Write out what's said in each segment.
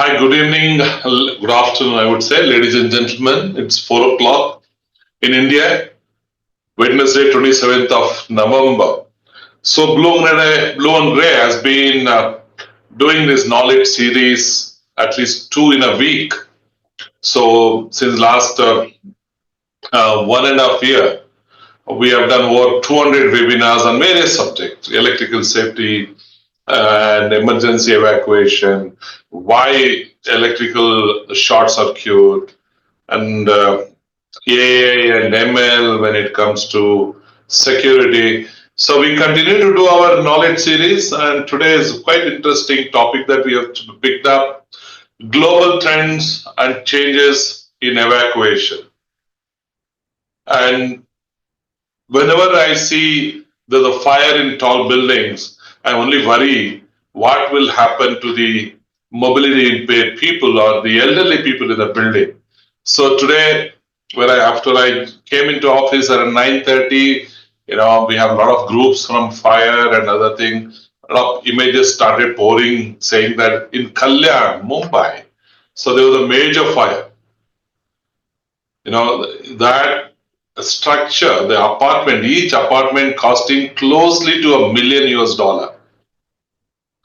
Hi, good evening, good afternoon, I would say, ladies and gentlemen. It's 4 o'clock in India, Wednesday, 27th of November. So, Blue and Gray has been doing this knowledge series at least two in a week. So, since last 1.5 year, we have done over 200 webinars on various subjects: electrical safety and emergency evacuation, why electrical short circuit, and AI and ML when it comes to security. So we continue to do our knowledge series, and today is quite interesting topic that we have picked up: global trends and changes in evacuation. And whenever I see the fire in tall buildings, I only worry what will happen to the mobility impaired people or the elderly people in the building. So today, after I came into office at 9:30, we have a lot of groups from fire and other things. A lot of images started pouring, saying that in Kalyan, Mumbai, so there was a major fire. That structure, the apartment, each apartment costing closely to $1 million.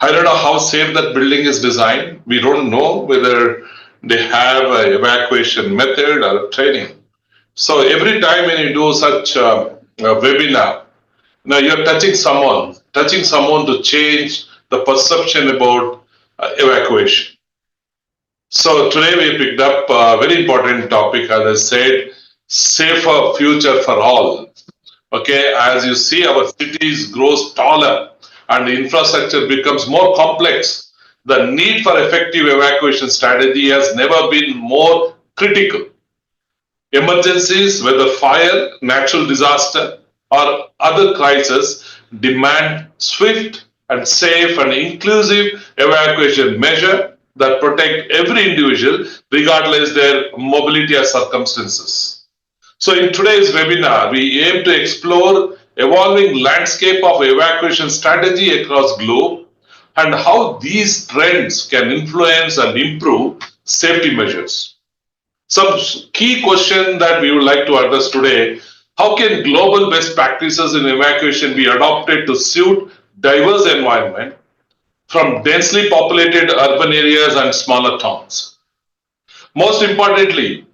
I don't know how safe that building is designed. We don't know whether they have an evacuation method or training. So every time when you do such a webinar, now you're touching someone to change the perception about evacuation. So today we picked up a very important topic, as I said, safer future for all. Okay, as you see, our cities grows taller and the infrastructure becomes more complex. The need for effective evacuation strategy has never been more critical. Emergencies, whether fire, natural disaster, or other crises, demand swift and safe and inclusive evacuation measure that protect every individual regardless their mobility or circumstances. So in today's webinar, we aim to explore evolving landscape of evacuation strategy across globe and how these trends can influence and improve safety measures. Some key question that we would like to address today: how can global best practices in evacuation be adopted to suit diverse environment from densely populated urban areas and smaller towns? Most importantly,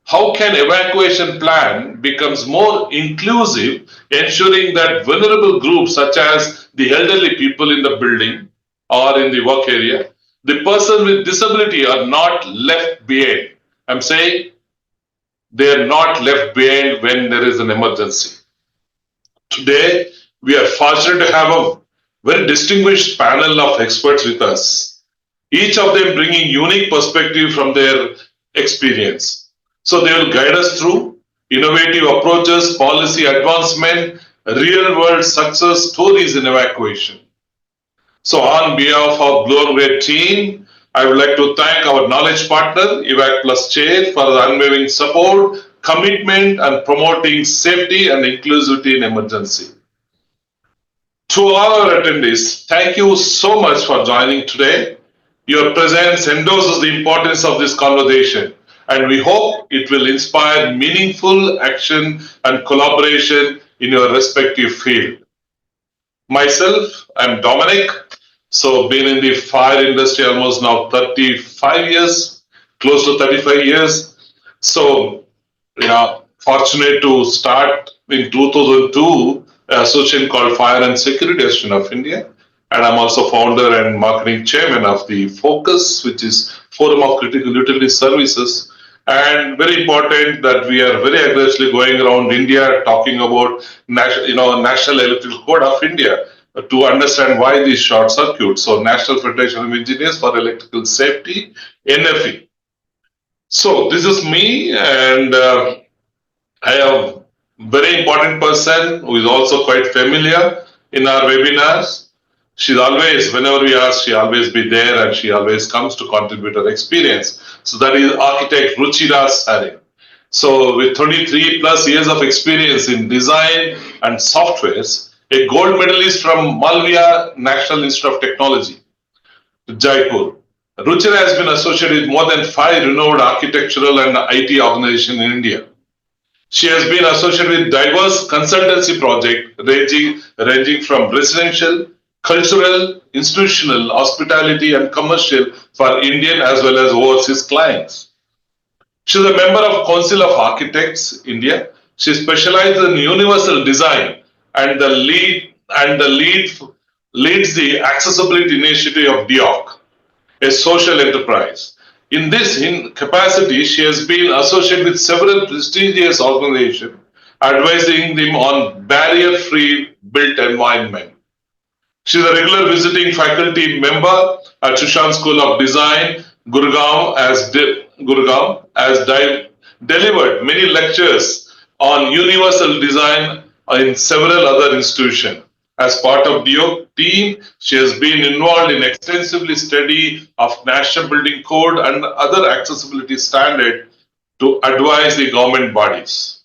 how can evacuation plan becomes more inclusive, ensuring that vulnerable groups such as the elderly people in the building or in the work area, the person with disability are not left behind. I'm saying they are not left behind when there is an emergency. Today, we are fortunate to have a very distinguished panel of experts with us, each of them bringing unique perspective from their experience. So they will guide us through innovative approaches, policy advancement, real world success stories in evacuation. So on behalf of Blue and Red team, I would like to thank our knowledge partner, Evac Plus Chair, for the unwavering support, commitment, and promoting safety and inclusivity in emergency. To all our attendees, thank you so much for joining today. Your presence endorses the importance of this conversation, and we hope it will inspire meaningful action and collaboration in your respective field. Myself, I'm Dominic. So been in the fire industry almost now 35 years, close to 35 years. So, fortunate to start in 2002 an association called Fire and Security Association of India. And I'm also founder and marketing chairman of the FOCUS, which is Forum of Critical Utility Services. And very important that we are very aggressively going around India talking about National Electrical Code of India to understand why these short circuits. So National Federation of Engineers for Electrical Safety, NFE. So this is me, and I have very important person who is also quite familiar in our webinars. She's always, whenever we ask, she always be there and she always comes to contribute her experience. So that is architect Ruchira Sare. So with 23 plus years of experience in design and softwares, a gold medalist from Malviya National Institute of Technology, Jaipur. Ruchira has been associated with more than 5 renowned architectural and IT organizations in India. She has been associated with diverse consultancy projects ranging from residential, cultural, institutional, hospitality, and commercial for Indian as well as overseas clients. She is a member of Council of Architects India. She specializes in universal design and leads the accessibility initiative of DIOC, a social enterprise. In this capacity, she has been associated with several prestigious organizations, advising them on barrier-free built environment. She is a regular visiting faculty member at Shushan School of Design, Gurgaon, delivered many lectures on universal design in several other institutions. As part of DIOC team, she has been involved in extensively study of National Building Code and other accessibility standards to advise the government bodies.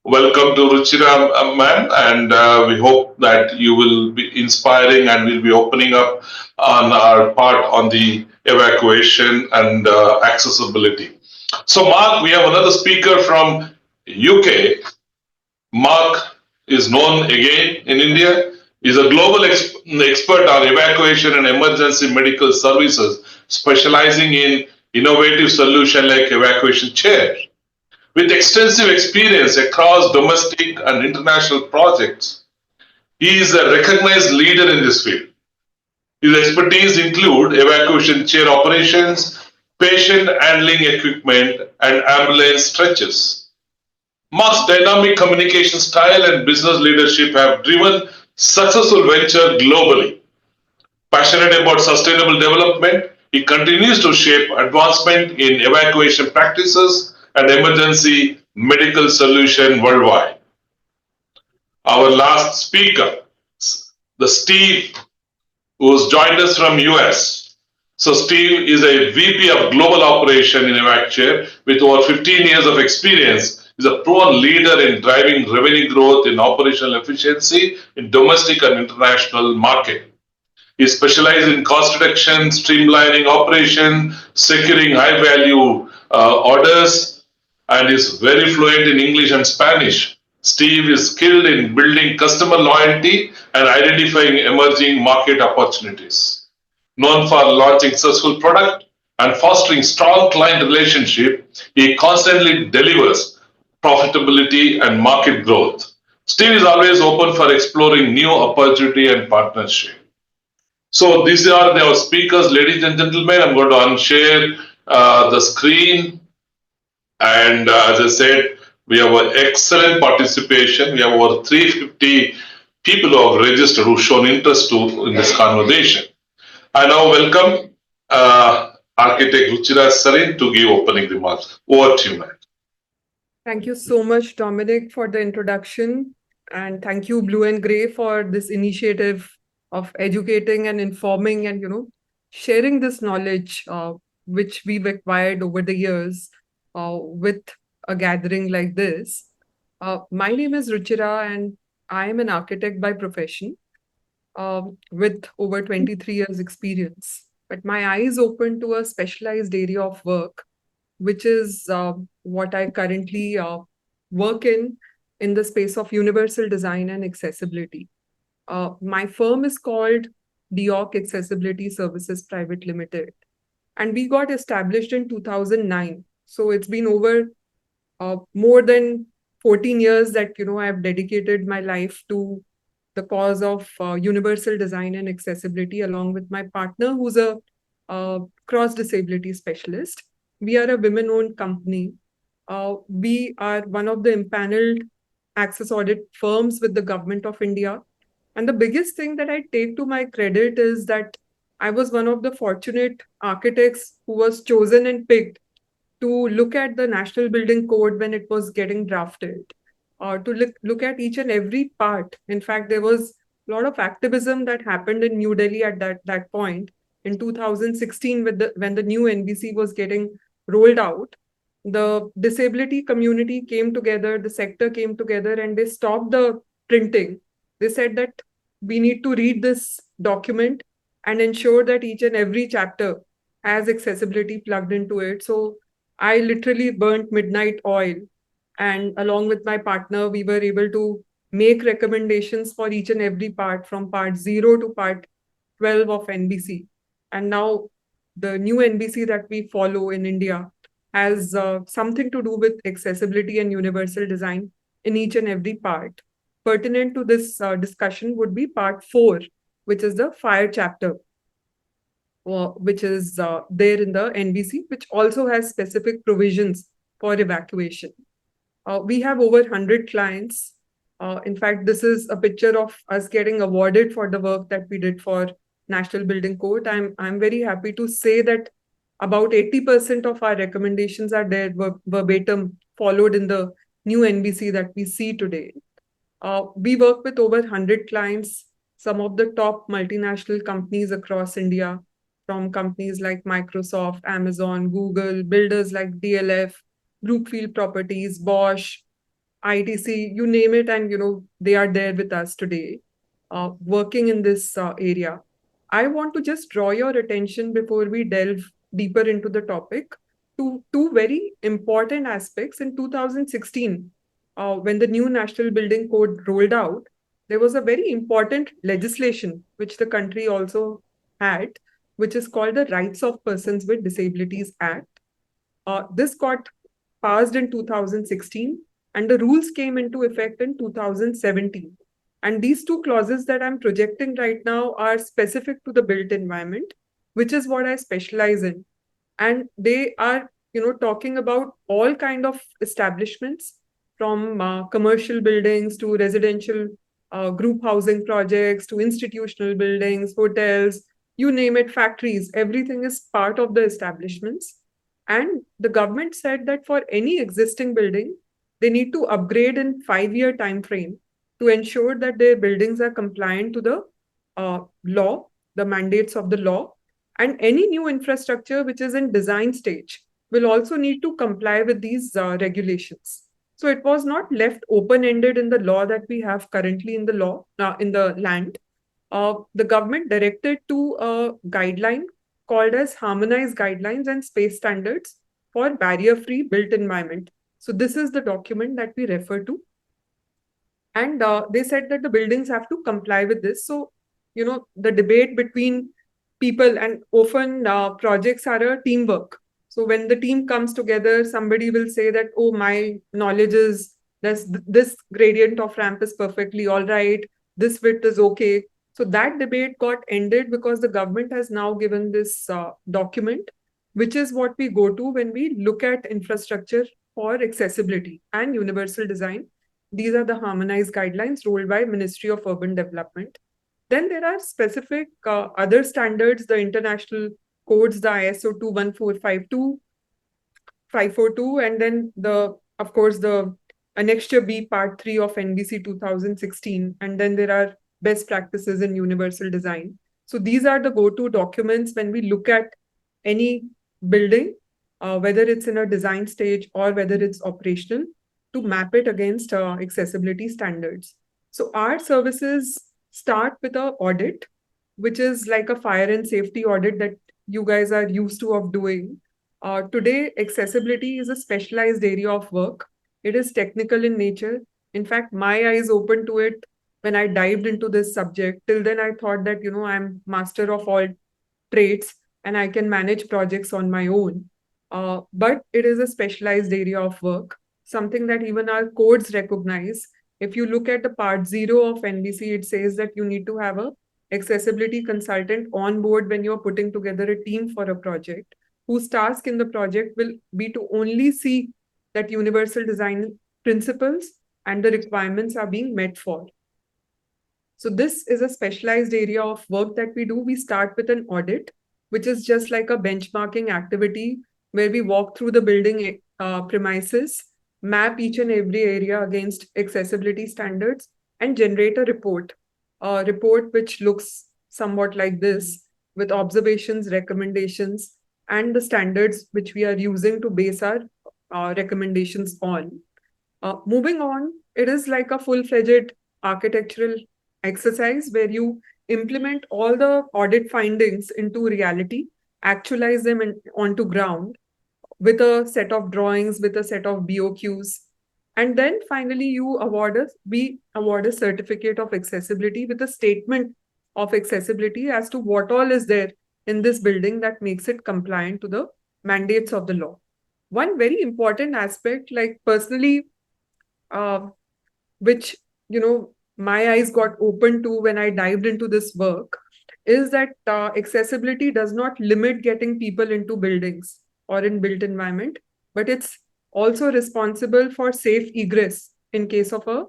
Welcome to Ruchira, ma'am, and we hope that you will be inspiring and we'll be opening up on our part on the evacuation and accessibility. So, Mark, we have another speaker from UK. Mark is known again in India. He's a global expert on evacuation and emergency medical services, specializing in innovative solutions like evacuation chair. With extensive experience across domestic and international projects, he is a recognized leader in this field. His expertise include evacuation chair operations, patient handling equipment, and ambulance stretchers. Mark's dynamic communication style and business leadership have driven successful venture globally. Passionate about sustainable development, he continues to shape advancement in evacuation practices and emergency medical solution worldwide. Our last speaker, the Steve, who's joined us from US. So Steve is a VP of Global Operation in Evacuate with over 15 years of experience. He's a proven leader in driving revenue growth in operational efficiency in domestic and international market. He specializes in cost reduction, streamlining operation, securing high value orders, and is very fluent in English and Spanish. Steve is skilled in building customer loyalty and identifying emerging market opportunities. Known for launching successful product and fostering strong client relationship, he constantly delivers profitability and market growth. Steve is always open for exploring new opportunity and partnership. So these are our speakers, ladies and gentlemen. I'm going to unshare the screen. And as I said, we have an excellent participation. We have over 350 people who have registered, who've shown interest in this conversation. I now welcome Architect Ruchira Sarin to give opening remarks. Over to you, ma'am. Thank you so much, Dominic, for the introduction. And thank you, Blue and Grey, for this initiative of educating and informing and, sharing this knowledge, which we've acquired over the years with a gathering like this. My name is Ruchira, and I am an architect by profession with over 23 years experience. But my eyes open to a specialized area of work, which is what I currently work in the space of universal design and accessibility. My firm is called DIOC Accessibility Services Private Limited, and we got established in 2009. So it's been over more than 14 years that I've dedicated my life to the cause of universal design and accessibility, along with my partner, who's a cross disability specialist. We are a women-owned company. We are one of the impaneled access audit firms with the government of India. And the biggest thing that I take to my credit is that I was one of the fortunate architects who was chosen and picked to look at the National Building Code when it was getting drafted, to look at each and every part. In fact, there was a lot of activism that happened in New Delhi at that point in 2016 when the new NBC was getting rolled out. The disability community came together, the sector came together, and they stopped the printing. They said that we need to read this document and ensure that each and every chapter has accessibility plugged into it. So I literally burnt midnight oil. And along with my partner, we were able to make recommendations for each and every part from part 0 to part 12 of NBC. And now the new NBC that we follow in India has something to do with accessibility and universal design in each and every part. Pertinent to this discussion would be part 4, which is the fire chapter, which is there in the NBC, which also has specific provisions for evacuation. We have over 100 clients. In fact, this is a picture of us getting awarded for the work that we did for National Building Code. I'm very happy to say that about 80% of our recommendations are there verbatim followed in the new NBC that we see today. We work with over 100 clients, some of the top multinational companies across India, from companies like Microsoft, Amazon, Google, builders like DLF, Brookfield Properties, Bosch, ITC, you name it, and they are there with us today, working in this area. I want to just draw your attention before we delve deeper into the topic to two very important aspects. In 2016, when the new National Building Code rolled out, there was a very important legislation which the country also had, which is called the Rights of Persons with Disabilities Act. This got passed in 2016, and the rules came into effect in 2017. And these two clauses that I'm projecting right now are specific to the built environment, which is what I specialize in. And they are, talking about all kind of establishments, from commercial buildings to residential group housing projects to institutional buildings, hotels, you name it, factories, everything is part of the establishments. And the government said that for any existing building, they need to upgrade in 5-year time frame to ensure that their buildings are compliant to the law, the mandates of the law. And any new infrastructure which is in design stage will also need to comply with these regulations. So it was not left open-ended in the law that we have currently in the law, in the land. The government directed to a guideline called as Harmonized Guidelines and Space Standards for Barrier-Free Built Environment. So this is the document that we refer to. And they said that the buildings have to comply with this. So, the debate between people, and often projects are a teamwork. So when the team comes together, somebody will say that, oh, my knowledge is this gradient of ramp is perfectly all right, this width is okay. So that debate got ended because the government has now given this document, which is what we go to when we look at infrastructure for accessibility and universal design. These are the harmonized guidelines rolled by Ministry of Urban Development. Then there are specific other standards, the international codes, the ISO 21452, 542, and then of course, the Annexure B Part 3 of NBC 2016. And then there are best practices in universal design. So these are the go-to documents when we look at any building, whether it's in a design stage or whether it's operational, to map it against accessibility standards. So our services start with an audit, which is like a fire and safety audit that you guys are used to of doing. Today, accessibility is a specialized area of work. It is technical in nature. In fact, my eyes opened to it when I dived into this subject. Till then, I thought that, I'm master of all trades and I can manage projects on my own. But it is a specialized area of work, something that even our codes recognize. If you look at the part 0 of NBC, it says that you need to have a accessibility consultant on board when you're putting together a team for a project, whose task in the project will be to only see that universal design principles and the requirements are being met for. So this is a specialized area of work that we do. We start with an audit, which is just like a benchmarking activity where we walk through the building premises, map each and every area against accessibility standards, and generate a report which looks somewhat like this, with observations, recommendations, and the standards which we are using to base our recommendations on. Moving on, it is like a full-fledged architectural exercise where you implement all the audit findings into reality actualize them onto ground with a set of drawings, with a set of BOQs. And then finally, we award a certificate of accessibility with a statement of accessibility as to what all is there in this building that makes it compliant to the mandates of the law. One very important aspect, like personally, uh, which, my eyes got open to when I dived into this work, is that accessibility does not limit getting people into buildings or in built environment, but it's also responsible for safe egress in case of a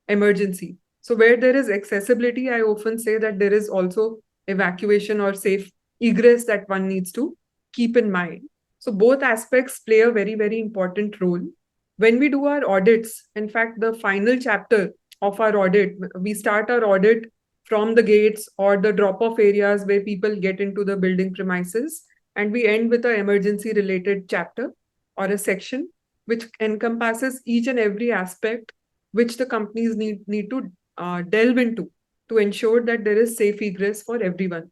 emergency. So where there is accessibility, I often say that there is also evacuation or safe egress that one needs to keep in mind. So both aspects play a very, very important role. When we do our audits, in fact, the final chapter of our audit, we start our audit from the gates or the drop-off areas where people get into the building premises, and we end with an emergency related chapter or a section which encompasses each and every aspect which the companies need to delve into to ensure that there is safe egress for everyone.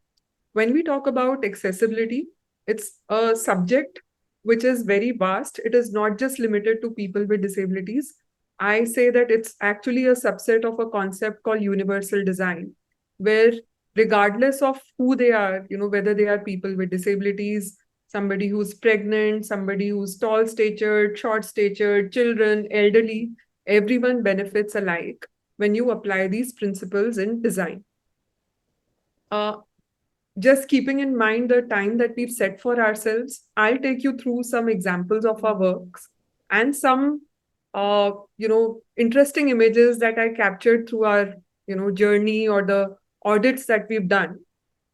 When we talk about accessibility, it's a subject which is very vast. It is not just limited to people with disabilities. I say that it's actually a subset of a concept called universal design, where regardless of who they are, whether they are people with disabilities, somebody who's pregnant, somebody who's tall statured, short statured, children, elderly, everyone benefits alike when you apply these principles in design. Uh, just keeping in mind the time that we've set for ourselves, I'll take you through some examples of our works and some, interesting images that I captured through our, journey or the audits that we've done,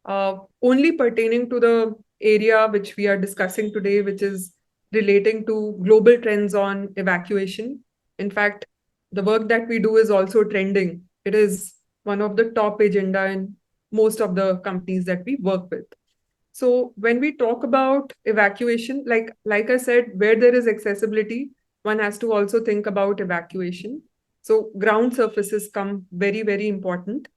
only pertaining to the area which we are discussing today, which is relating to global trends on evacuation. In fact, the work that we do is also trending. It is one of the top agenda in most of the companies that we work with. So when we talk about evacuation, like I said, where there is accessibility, one has to also think about evacuation. So ground surfaces come very, very important.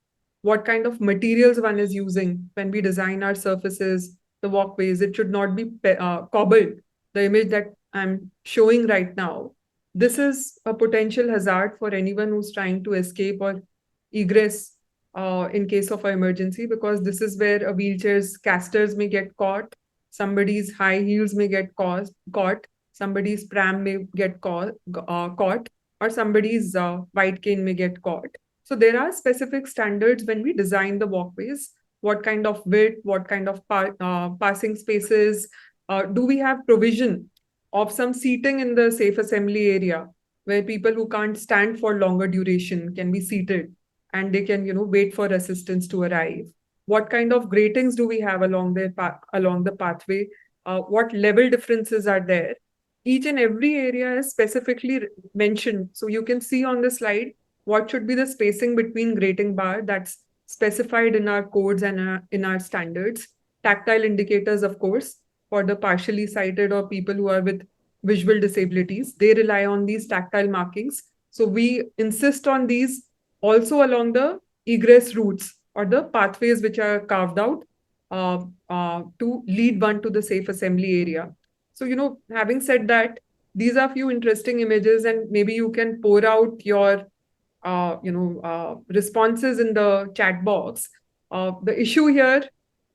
What kind of materials one is using when we design our surfaces, the walkways, it should not be cobbled. The image that I'm showing right now, this is a potential hazard for anyone who's trying to escape or egress in case of an emergency, because this is where a wheelchair's casters may get caught, somebody's high heels may get caught, somebody's pram may get caught, or somebody's white cane may get caught. So there are specific standards when we design the walkways. What kind of width, what kind of passing spaces, do we have provision of some seating in the safe assembly area where people who can't stand for longer duration can be seated and they can, wait for assistance to arrive. What kind of gratings do we have along the pathway? What level differences are there? Each and every area is specifically mentioned. So you can see on the slide what should be the spacing between grating bar that's specified in our codes and in our standards. Tactile indicators, of course, for the partially sighted or people who are with visual disabilities, they rely on these tactile markings. So we insist on these also along the egress routes or the pathways which are carved out to lead one to the safe assembly area. So, having said that, these are few interesting images, and maybe you can pour out your, responses in the chat box. The issue here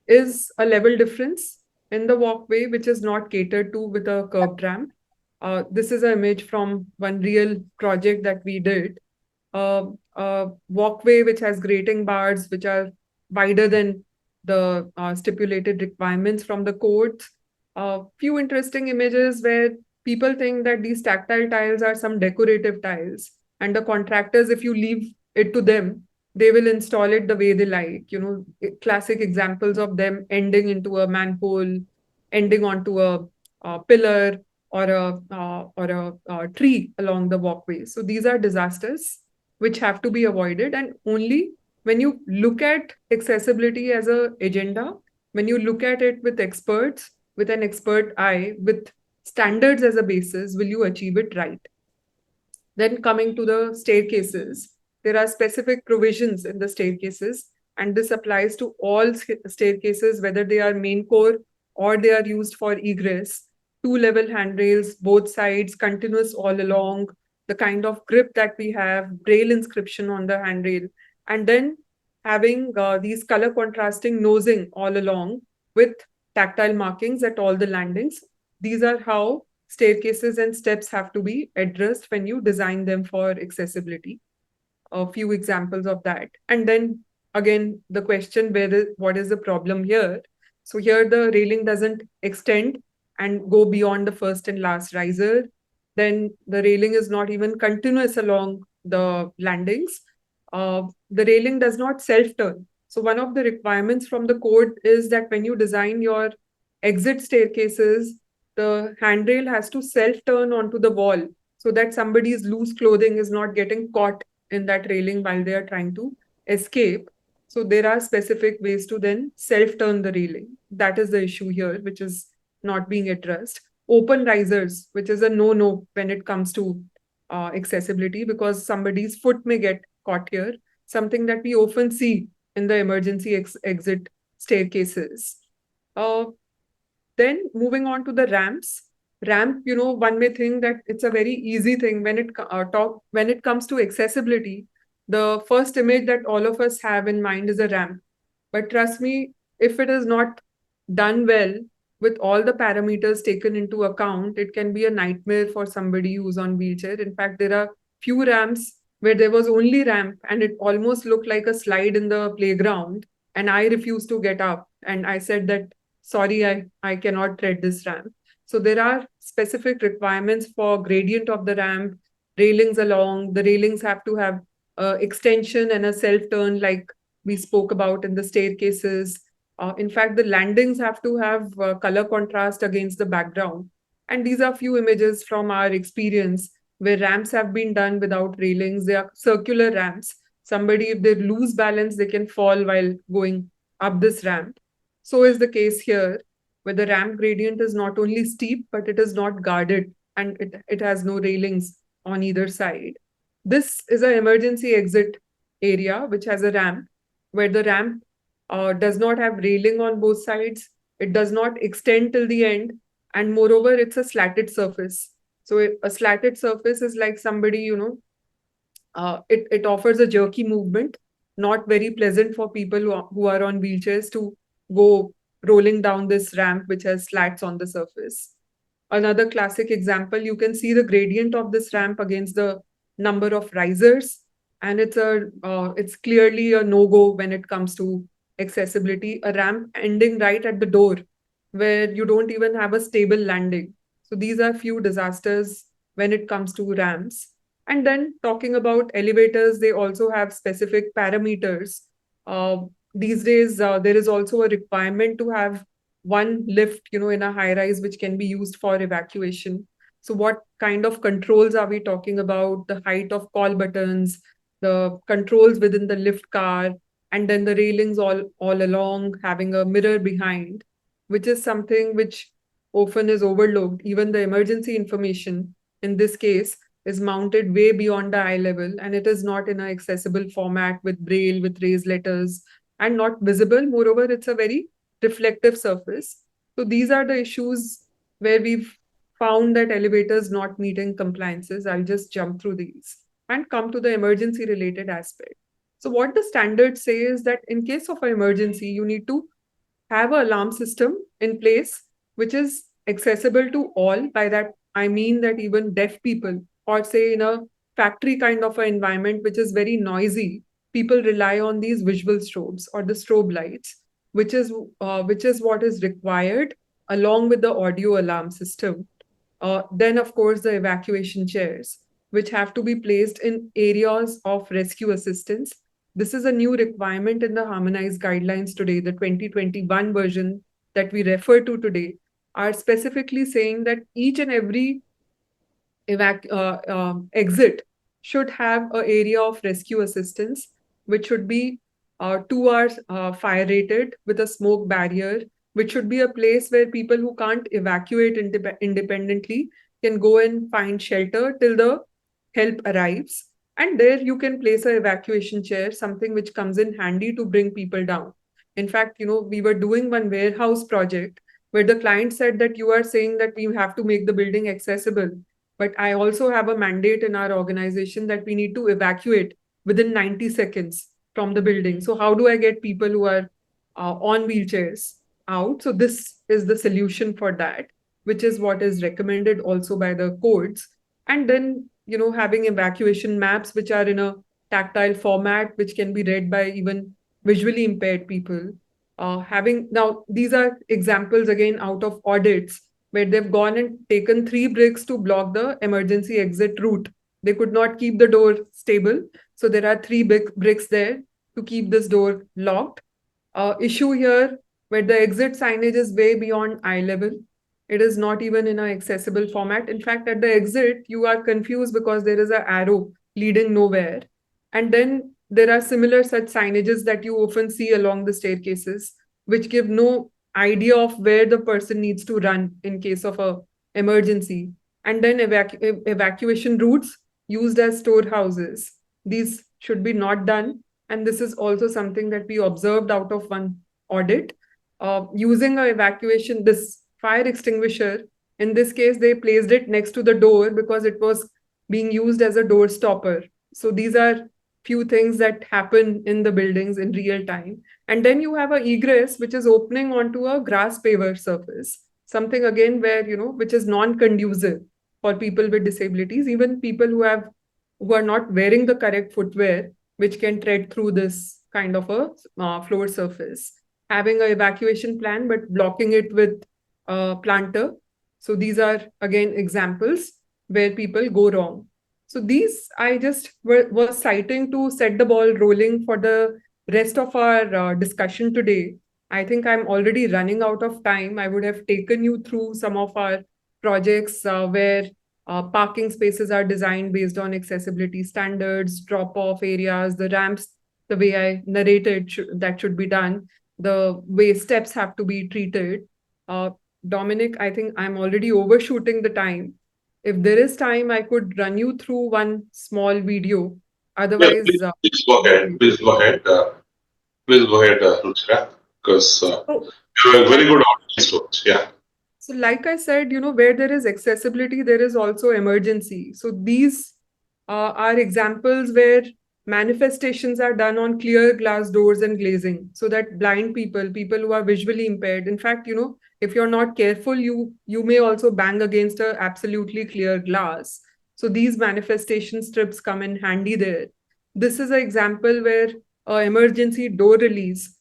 is a level difference in the walkway, which is not catered to with a curb ramp. This is an image from one real project that we did. A walkway which has grating bars which are wider than the stipulated requirements from the codes. Few interesting images where people think that these tactile tiles are some decorative tiles, and the contractors, if you leave it to them, they will install it the way they like. Classic examples of them ending into a manhole, ending onto a pillar or a tree along the walkway. So these are disasters which have to be avoided. And only when you look at accessibility as a agenda, when you look at it with experts, with an expert eye, with standards as a basis, will you achieve it right. Then coming to the staircases, there are specific provisions in the staircases, and this applies to all staircases, whether they are main core or they are used for egress. Two-level handrails, both sides, continuous all along, the kind of grip that we have, braille inscription on the handrail, and then having these color contrasting nosing all along with tactile markings at all the landings. These are how staircases and steps have to be addressed when you design them for accessibility. A few examples of that. And then again, the question, what is the problem here? So here the railing doesn't extend and go beyond the first and last riser. Then the railing is not even continuous along the landings. The railing does not self-turn. So one of the requirements from the code is that when you design your exit staircases, the handrail has to self-turn onto the wall so that somebody's loose clothing is not getting caught in that railing while they are trying to escape. So there are specific ways to then self-turn the railing. That is the issue here, which is not being addressed. Open risers, which is a no-no when it comes to accessibility, because somebody's foot may get caught here, something that we often see in the emergency exit staircases. Uh, then moving on to the ramps. Ramp, one may think that it's a very easy thing when it comes to accessibility. The first image that all of us have in mind is a ramp. But trust me, if it is not done well with all the parameters taken into account, it can be a nightmare for somebody who's on wheelchair. In fact, there are few ramps where there was only ramp and it almost looked like a slide in the playground. And I refused to get up. And I said that, sorry, I cannot tread this ramp. So there are specific requirements for gradient of the ramp, railings along. The railings have to have extension and a self-turn like we spoke about in the staircases. In fact, the landings have to have color contrast against the background. And these are few images from our experience where ramps have been done without railings. They are circular ramps. Somebody, if they lose balance, they can fall while going up this ramp. So is the case here, where the ramp gradient is not only steep, but it is not guarded and it has no railings on either side. This is an emergency exit area which has a ramp, where the ramp does not have railing on both sides. It does not extend till the end. And moreover, it's a slatted surface. So a slatted surface is like somebody, it offers a jerky movement, not very pleasant for people who are on wheelchairs to go rolling down this ramp, which has slats on the surface. Another classic example, you can see the gradient of this ramp against the number of risers. And it's clearly a no-go when it comes to accessibility, a ramp ending right at the door where you don't even have a stable landing. So these are few disasters when it comes to ramps. And then talking about elevators, they also have specific parameters. Uh, these days, there is also a requirement to have one lift, in a high rise, which can be used for evacuation. So what kind of controls are we talking about? The height of call buttons, the controls within the lift car, and then the railings all along, having a mirror behind, which is something which often is overlooked. Even the emergency information in this case is mounted way beyond the eye level, and it is not in an accessible format with braille, with raised letters, and not visible. Moreover, it's a very reflective surface. So these are the issues where we've found that elevators not meeting compliances. I'll just jump through these and come to the emergency related aspect. So what the standards say is that in case of an emergency, you need to have an alarm system in place, which is accessible to all. By that, I mean that even deaf people, or say in a factory kind of an environment, which is very noisy, people rely on these visual strobes or the strobe lights, which is what is required along with the audio alarm system. Then, of course, the evacuation chairs, which have to be placed in areas of rescue assistance. This is a new requirement in the harmonized guidelines today, the 2021 version that we refer to today, are specifically saying that each and every exit should have an area of rescue assistance, which should be 2 hours fire rated with a smoke barrier, which should be a place where people who can't evacuate independently can go and find shelter till the help arrives. And there you can place an evacuation chair, something which comes in handy to bring people down. In fact, we were doing one warehouse project where the client said that you are saying that we have to make the building accessible, but I also have a mandate in our organization that we need to evacuate within 90 seconds from the building. So how do I get people who are on wheelchairs out? So this is the solution for that, which is what is recommended also by the codes. And then, having evacuation maps which are in a tactile format, which can be read by even visually impaired people. Having now, these are examples again out of audits where they've gone and taken 3 bricks to block the emergency exit route. They could not keep the door stable. So there are 3 bricks there to keep this door locked. Issue here where the exit signage is way beyond eye level. It is not even in an accessible format. In fact, at the exit, you are confused because there is an arrow leading nowhere. And then there are similar such signages that you often see along the staircases, which give no idea of where the person needs to run in case of a emergency. And then evacuation routes used as storehouses. These should be not done. And this is also something that we observed out of one audit. Using a evacuation, this fire extinguisher, in this case, they placed it next to the door because it was being used as a door stopper. So these are few things that happen in the buildings in real time. And then you have a egress which is opening onto a grass paver surface, something again where, which is non-conducive for people with disabilities, even people who are not wearing the correct footwear, which can tread through this kind of a floor surface. Having an evacuation plan, but blocking it with a planter. So these are again examples where people go wrong. So these I just was citing to set the ball rolling for the rest of our discussion today. I think I'm already running out of time. I would have taken you through some of our projects where parking spaces are designed based on accessibility standards, drop-off areas, the ramps, the way I narrated that should be done, the way steps have to be treated. Dominic, I think I'm already overshooting the time. If there is time, I could run you through one small video. Yeah, Otherwise, please go ahead. Please go ahead. Please go ahead, Ruchira, because so, you're a very like good audience to us. Yeah. So, like I said, where there is accessibility, there is also emergency. So, these are examples where manifestations are done on clear glass doors and glazing so that blind people, people who are visually impaired, in fact, if you're not careful, you may also bang against a absolutely clear glass. So, these manifestation strips come in handy there. This is an example where emergency door release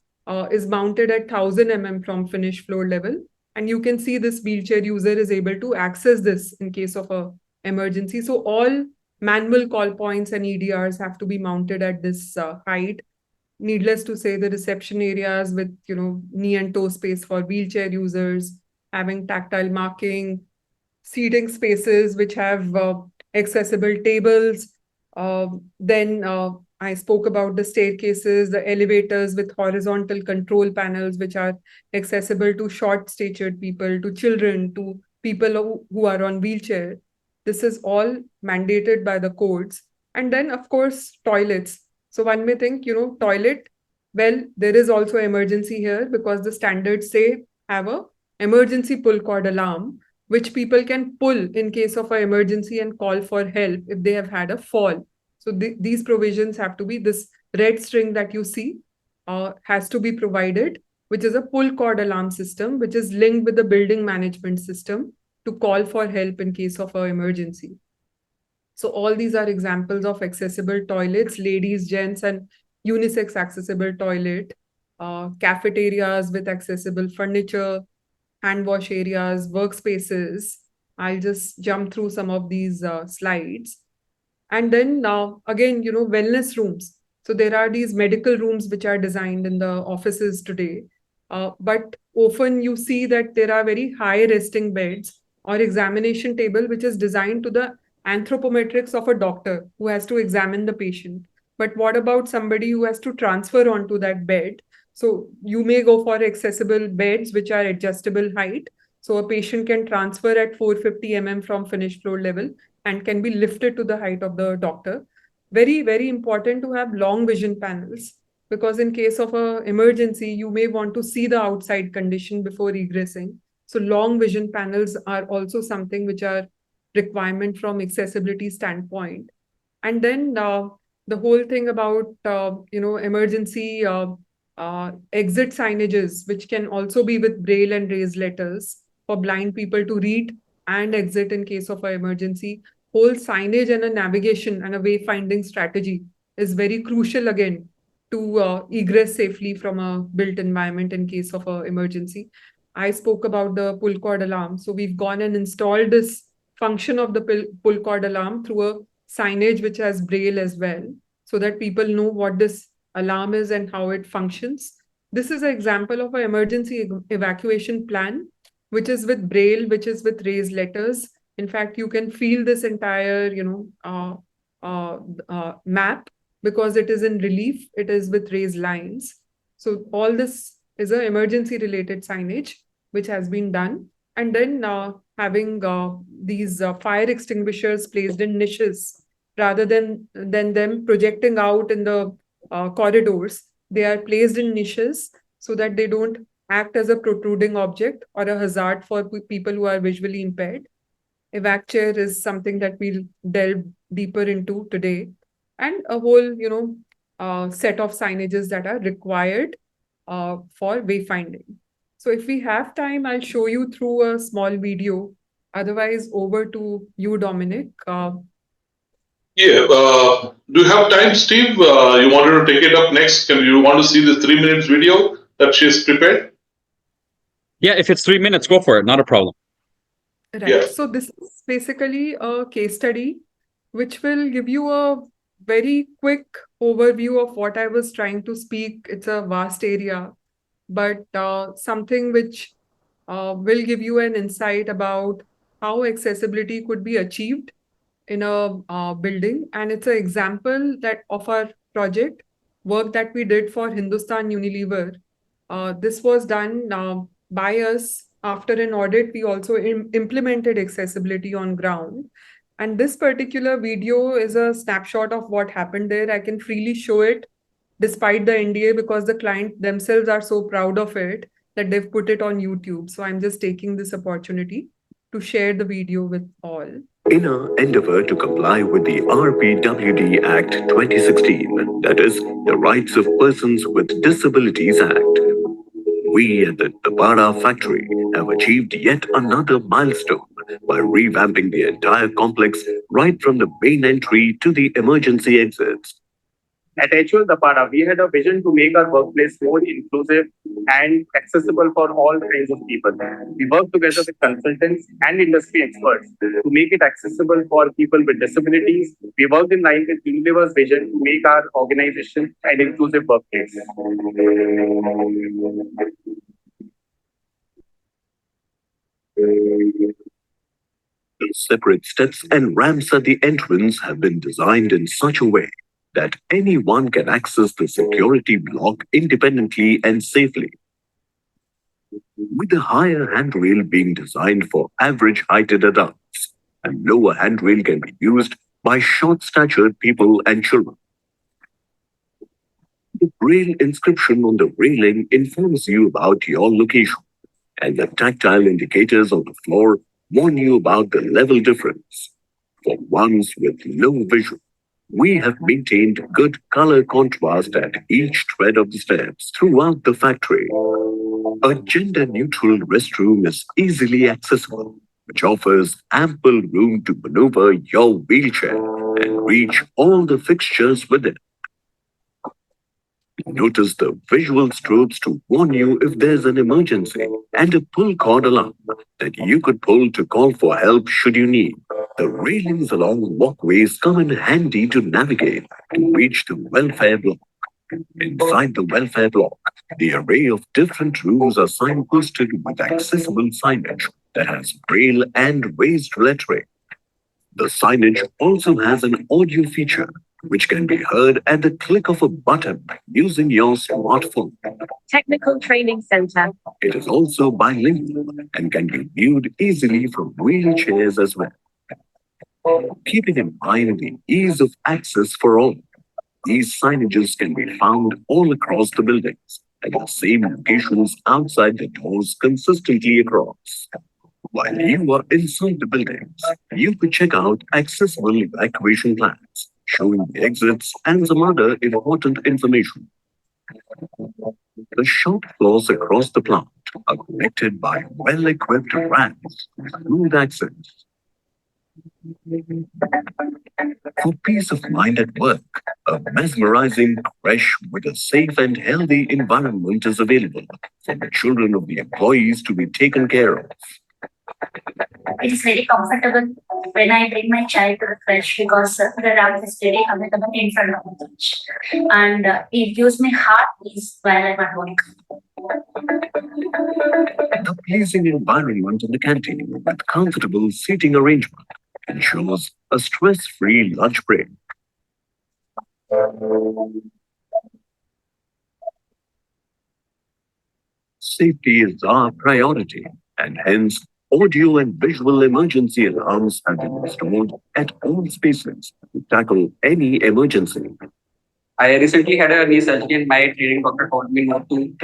is mounted at 1000 mm from finished floor level, and you can see this wheelchair user is able to access this in case of a emergency. So all manual call points and EDRs have to be mounted at this height. Needless to say, the reception areas with knee and toe space for wheelchair users, having tactile marking, seating spaces which have accessible tables. Then I spoke about the staircases, the elevators with horizontal control panels, which are accessible to short-statured people, to children, to people who are on wheelchair. This is all mandated by the codes. And then, of course, toilets. So one may think, toilet, well, there is also emergency here because the standards say have a emergency pull cord alarm, which people can pull in case of an emergency and call for help if they have had a fall. So these provisions have to be, this red string that you see has to be provided, which is a pull cord alarm system, which is linked with the building management system to call for help in case of an emergency. So all these are examples of accessible toilets, ladies, gents, and unisex accessible toilet, cafeterias with accessible furniture, hand wash areas, workspaces. I'll just jump through some of these slides. And then now, again, wellness rooms. So there are these medical rooms which are designed in the offices today. But often you see that there are very high resting beds or examination table, which is designed to the anthropometrics of a doctor who has to examine the patient. But what about somebody who has to transfer onto that bed? So you may go for accessible beds, which are adjustable height. So a patient can transfer at 450 from finished floor level and can be lifted to the height of the doctor. Very, very important to have long vision panels because in case of an emergency, you may want to see the outside condition before egressing. So long vision panels are also something which are requirement from accessibility standpoint. And then the whole thing about emergency exit signages, which can also be with braille and raised letters for blind people to read and exit in case of an emergency. Whole signage and a navigation and a wayfinding strategy is very crucial again to egress safely from a built environment in case of an emergency. I spoke about the pull cord alarm. So we've gone and installed this function of the pull cord alarm through a signage which has braille as well, so that people know what this alarm is and how it functions. This is an example of an emergency evacuation plan, which is with braille, which is with raised letters. In fact, you can feel this entire, map because it is in relief. It is with raised lines. So all this is an emergency related signage which has been done. And then having these fire extinguishers placed in niches rather than them projecting out in the corridors. They are placed in niches so that they don't act as a protruding object or a hazard for people who are visually impaired. Evac chair is something that we'll delve deeper into today, and a whole set of signages that are required for wayfinding. So if we have time, I'll show you through a small video. Otherwise, over to you, Dominic. Yeah. Do you have time, Steve? You wanted to take it up next? Can you want to see the 3 minutes video that she's prepared? Yeah, if it's 3 minutes, go for it. Not a problem. Right. Yeah. So this is basically a case study which will give you a very quick overview of what I was trying to speak. It's a vast area, but something which will give you an insight about how accessibility could be achieved in a building. And it's an example that of our project work that we did for Hindustan Unilever. This was done by us after an audit. We also implemented accessibility on ground. And this particular video is a snapshot of what happened there. I can freely show it despite the NDA because the client themselves are so proud of it that they've put it on YouTube. So I'm just taking this opportunity to share the video with all. In our endeavor to comply with the RPWD Act 2016, that is, the Rights of Persons with Disabilities Act, we at the Tabara factory have achieved yet another milestone by revamping the entire complex right from the main entry to the emergency exits. At HUL Dapara, we had a vision to make our workplace more inclusive and accessible for all kinds of people. We work together with consultants and industry experts to make it accessible for people with disabilities. We work in line with Unilever's vision to make our organization an inclusive workplace. Separate steps and ramps at the entrance have been designed in such a way that anyone can access the security block independently and safely. With the higher handrail being designed for average-heighted adults, and lower handrail can be used by short-statured people and children. The braille inscription on the railing informs you about your location, and the tactile indicators on the floor warn you about the level difference. For ones with low vision, we have maintained good color contrast at each tread of the steps throughout the factory. A gender-neutral restroom is easily accessible, which offers ample room to maneuver your wheelchair and reach all the fixtures within. Notice the visual strobes to warn you if there's an emergency, and a pull cord alarm that you could pull to call for help should you need. The railings along walkways come in handy to navigate and reach the welfare block. Inside the welfare block, the array of different rooms are signposted with accessible signage that has braille and raised lettering. The signage also has an audio feature which can be heard at the click of a button using your smartphone. Technical Training Center. It is also bilingual and can be viewed easily from wheelchairs as well. Keeping in mind the ease of access for all, these signages can be found all across the buildings at the same locations outside the doors consistently across. While you are inside the buildings, you could check out accessible evacuation plans, showing the exits and some other important information. The shop floors across the plant are connected by well-equipped ramps, smooth access. For peace of mind at work, a mesmerizing creche with a safe and healthy environment is available for the children of the employees to be taken care of. It is very comfortable when I bring my child to the crèche because the ramp is very comfortable in front of the crèche. And it gives me heart peace while I'm at work. The pleasing environment in the canteen with comfortable seating arrangement ensures a stress-free lunch break. Safety is our priority, and hence audio and visual emergency alarms have been installed at all spaces to tackle any emergency. I recently had a knee surgery and my training doctor told me not to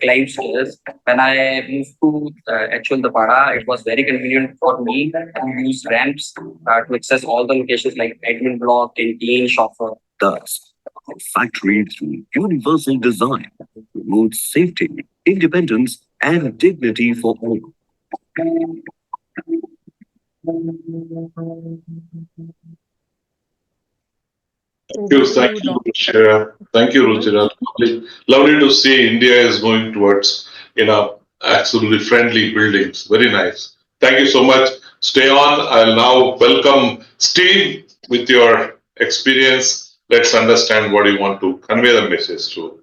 climb stairs. When I moved to actual Dapada, it was very convenient for me to use ramps to access all the locations like admin block, canteen, shop floor. Thus, our factory through universal design promotes safety, independence, and dignity for all. Thank you, Ruchira. Thank you, Ruchira. Lovely to see India is going towards, absolutely friendly buildings. Very nice. Thank you so much. Stay on. I'll now welcome Steve with your experience. Let's understand what you want to convey the message to.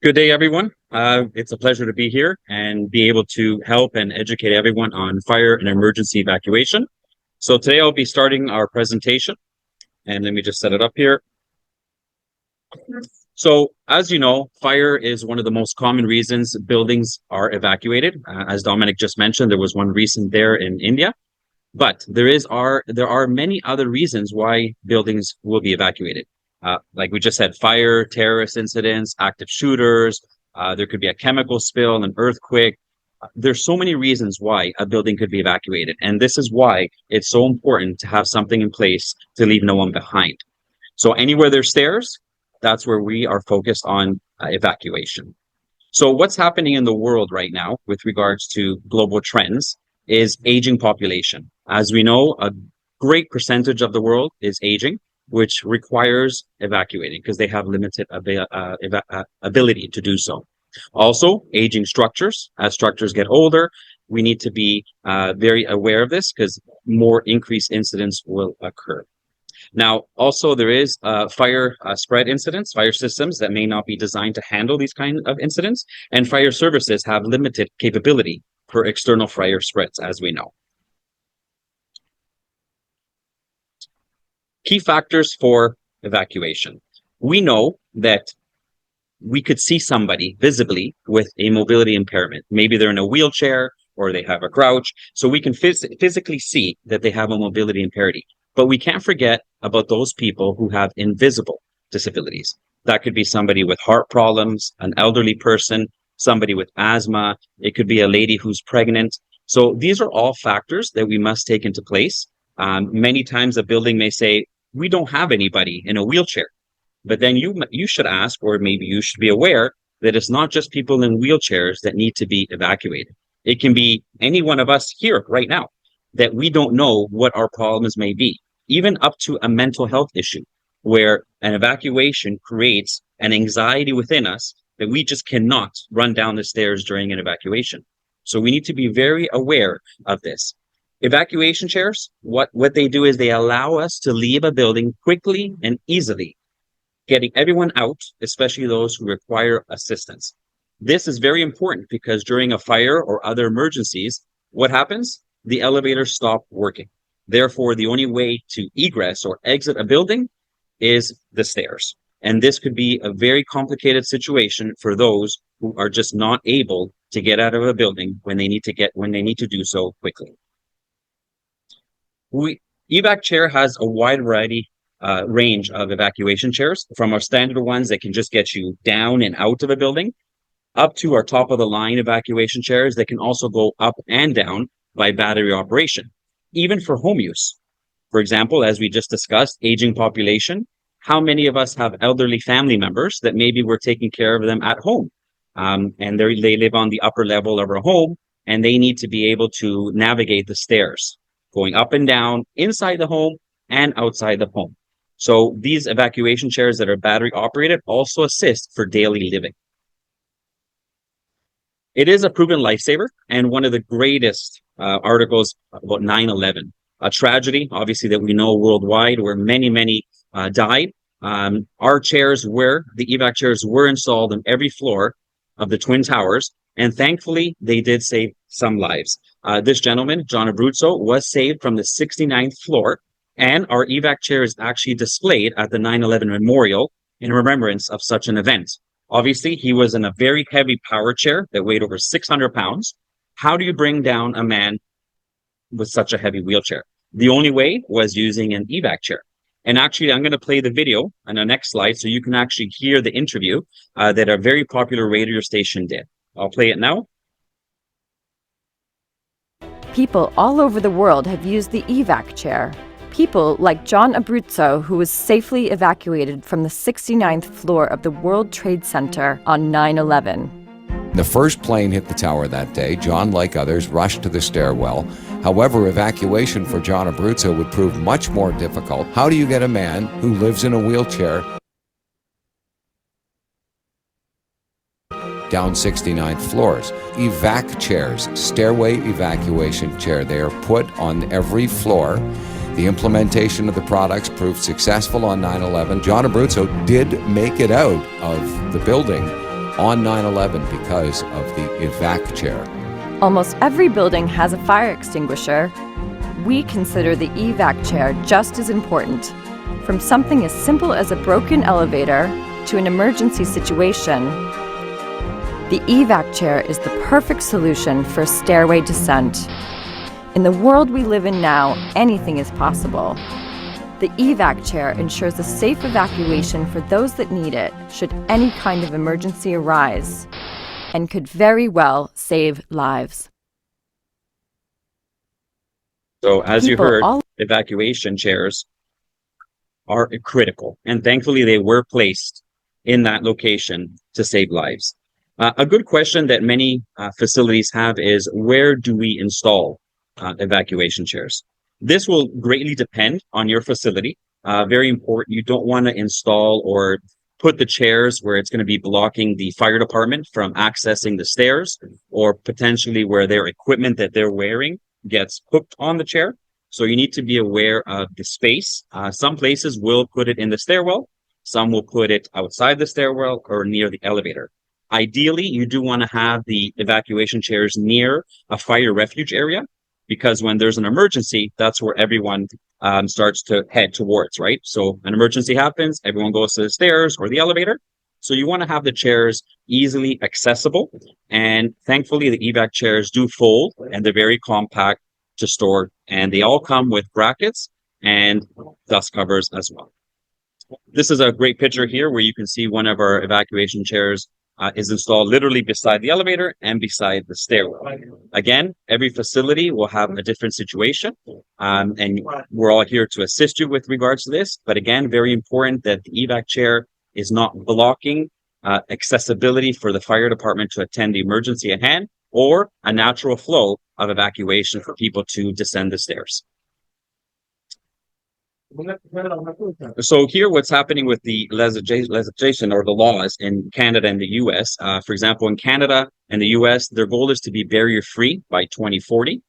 Good day, everyone. It's a pleasure to be here and be able to help and educate everyone on fire and emergency evacuation. So today I'll be starting our presentation, and let me just set it up here. So as you know, fire is one of the most common reasons buildings are evacuated. As Dominic just mentioned, there was one recent there in India, but there are many other reasons why buildings will be evacuated. Like we just said, fire, terrorist incidents, active shooters, there could be a chemical spill, an earthquake. There's so many reasons why a building could be evacuated. And this is why it's so important to have something in place to leave no one behind. So anywhere there's stairs, that's where we are focused on evacuation. So what's happening in the world right now with regards to global trends is aging population. As we know, a great percentage of the world is aging, which requires evacuating because they have limited ability to do so. Also, aging structures. As structures get older, we need to be very aware of this because more increased incidents will occur. Now, also there is fire spread incidents, fire systems that may not be designed to handle these kind of incidents, and fire services have limited capability for external fire spreads, as we know. Key factors for evacuation. We know that we could see somebody visibly with a mobility impairment. Maybe they're in a wheelchair or they have a crouch. So we can physically see that they have a mobility impairment. But we can't forget about those people who have invisible disabilities. That could be somebody with heart problems, an elderly person, somebody with asthma. It could be a lady who's pregnant. So these are all factors that we must take into place. Many times a building may say, we don't have anybody in a wheelchair. But then you should ask, or maybe you should be aware that it's not just people in wheelchairs that need to be evacuated. It can be any one of us here right now that we don't know what our problems may be, even up to a mental health issue where an evacuation creates an anxiety within us that we just cannot run down the stairs during an evacuation. So we need to be very aware of this. Evacuation chairs, what they do is they allow us to leave a building quickly and easily, getting everyone out, especially those who require assistance. This is very important because during a fire or other emergencies, what happens? The elevators stop working. Therefore, the only way to egress or exit a building is the stairs. And this could be a very complicated situation for those who are just not able to get out of a building when they need to do so quickly. Evac chair has a wide variety range of evacuation chairs, from our standard ones that can just get you down and out of a building, up to our top of the line evacuation chairs that can also go up and down by battery operation, even for home use. For example, as we just discussed, aging population, how many of us have elderly family members that maybe we're taking care of them at home? And they live on the upper level of our home, and they need to be able to navigate the stairs, going up and down inside the home and outside the home. So these evacuation chairs that are battery operated also assist for daily living. It is a proven lifesaver and one of the greatest articles about 9/11, a tragedy, obviously, that we know worldwide where many died. Our chairs the evac chairs were installed on every floor of the Twin Towers, and thankfully they did save some lives. This gentleman, John Abruzzo, was saved from the 69th floor, and our evac chair is actually displayed at the 9/11 Memorial in remembrance of such an event. Obviously, he was in a very heavy power chair that weighed over 600 pounds. How do you bring down a man with such a heavy wheelchair? The only way was using an evac chair. And actually, I'm going to play the video on the next slide so you can actually hear the interview that a very popular radio station did. I'll play it now. People all over the world have used the evac chair. People like John Abruzzo, who was safely evacuated from the 69th floor of the World Trade Center on 9/11. The first plane hit the tower that day. John, like others, rushed to the stairwell. However, evacuation for John Abruzzo would prove much more difficult. How do you get a man who lives in a wheelchair down 69th floors? Evac chairs, stairway evacuation chair, they are put on every floor. The implementation of the products proved successful on 9/11. John Abruzzo did make it out of the building on 9/11 because of the evac chair. Almost every building has a fire extinguisher. We consider the evac chair just as important. From something as simple as a broken elevator to an emergency situation, the evac chair is the perfect solution for a stairway descent. In the world we live in now, anything is possible. The evac chair ensures a safe evacuation for those that need it should any kind of emergency arise, and could very well save lives. So as you People heard, all- evacuation chairs are critical, and thankfully they were placed in that location to save lives. A good question that many facilities have is, where do we install evacuation chairs? This will greatly depend on your facility. Very important. You don't want to install or put the chairs where it's going to be blocking the fire department from accessing the stairs, or potentially where their equipment that they're wearing gets hooked on the chair. So you need to be aware of the space. Some places will put it in the stairwell. Some will put it outside the stairwell or near the elevator. Ideally, you do want to have the evacuation chairs near a fire refuge area, because when there's an emergency, that's where everyone starts to head towards, right? So an emergency happens, everyone goes to the stairs or the elevator. So you want to have the chairs easily accessible. And thankfully, the evac chairs do fold, and they're very compact to store. And they all come with brackets and dust covers as well. This is a great picture here where you can see one of our evacuation chairs is installed literally beside the elevator and beside the stairwell. Again, every facility will have a different situation, and we're all here to assist you with regards to this. But again, very important that the evac chair is not blocking accessibility for the fire department to attend the emergency at hand, or a natural flow of evacuation for people to descend the stairs. So here, what's happening with the legislation or the laws in Canada and the US. For example, in Canada and the US, their goal is to be barrier-free by 2040.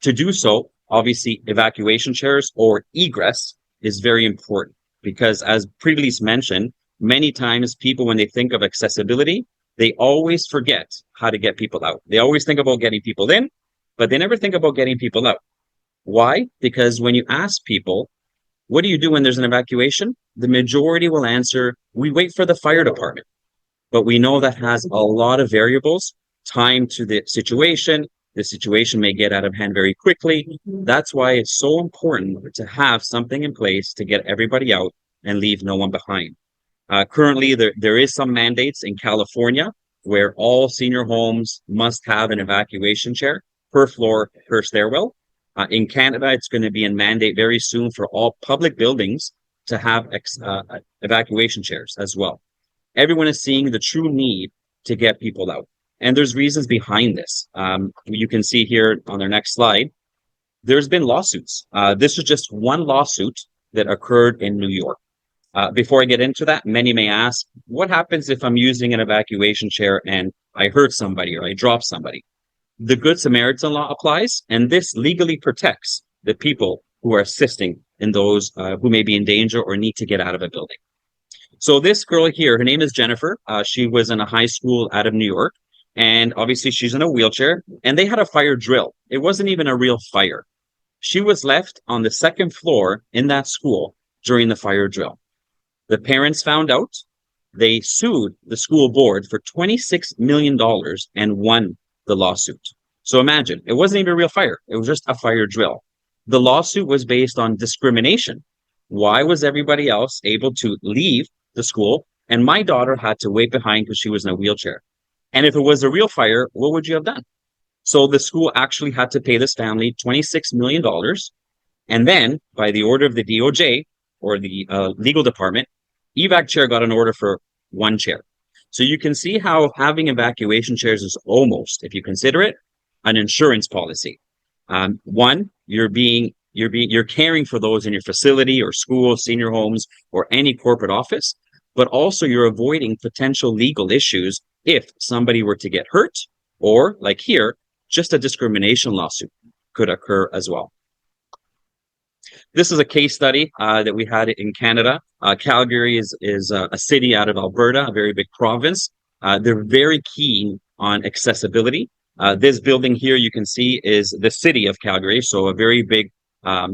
To do so, obviously, evacuation chairs or egress is very important, because as previously mentioned, many times people, when they think of accessibility, they always forget how to get people out. They always think about getting people in, but they never think about getting people out. Why? Because when you ask people, what do you do when there's an evacuation? The majority will answer, we wait for the fire department. But we know that has a lot of variables, time to the situation, The situation may get out of hand very quickly. That's why it's so important to have something in place to get everybody out and leave no one behind. Currently, there is some mandates in California where all senior homes must have an evacuation chair per floor, per stairwell. In Canada, it's going to be a mandate very soon for all public buildings to have evacuation chairs as well. Everyone is seeing the true need to get people out. And there's reasons behind this. You can see here on their next slide, there's been lawsuits. This is just one lawsuit that occurred in New York. Before I get into that, many may ask, what happens if I'm using an evacuation chair and I hurt somebody or I drop somebody? The Good Samaritan law applies, and this legally protects the people who are assisting in those who may be in danger or need to get out of a building. So this girl here, her name is Jennifer. She was in a high school out of New York, and obviously she's in a wheelchair, and they had a fire drill. It wasn't even a real fire. She was left on the second floor in that school during the fire drill. The parents found out. They sued the school board for $26 million and won the lawsuit. So imagine, it wasn't even a real fire. It was just a fire drill. The lawsuit was based on discrimination. Why was everybody else able to leave the school and my daughter had to wait behind because she was in a wheelchair? And if it was a real fire, what would you have done? So the school actually had to pay this family $26 million. And then by the order of the DOJ or the legal department, evac chair got an order for one chair. So you can see how having evacuation chairs is almost, if you consider it, an insurance policy. One, you're caring for those in your facility or school, senior homes, or any corporate office, but also you're avoiding potential legal issues if somebody were to get hurt, or like here, just a discrimination lawsuit could occur as well. This is a case study that we had in Canada. Calgary is a city out of Alberta, a very big province. They're very keen on accessibility. This building here you can see is the city of Calgary, so a very big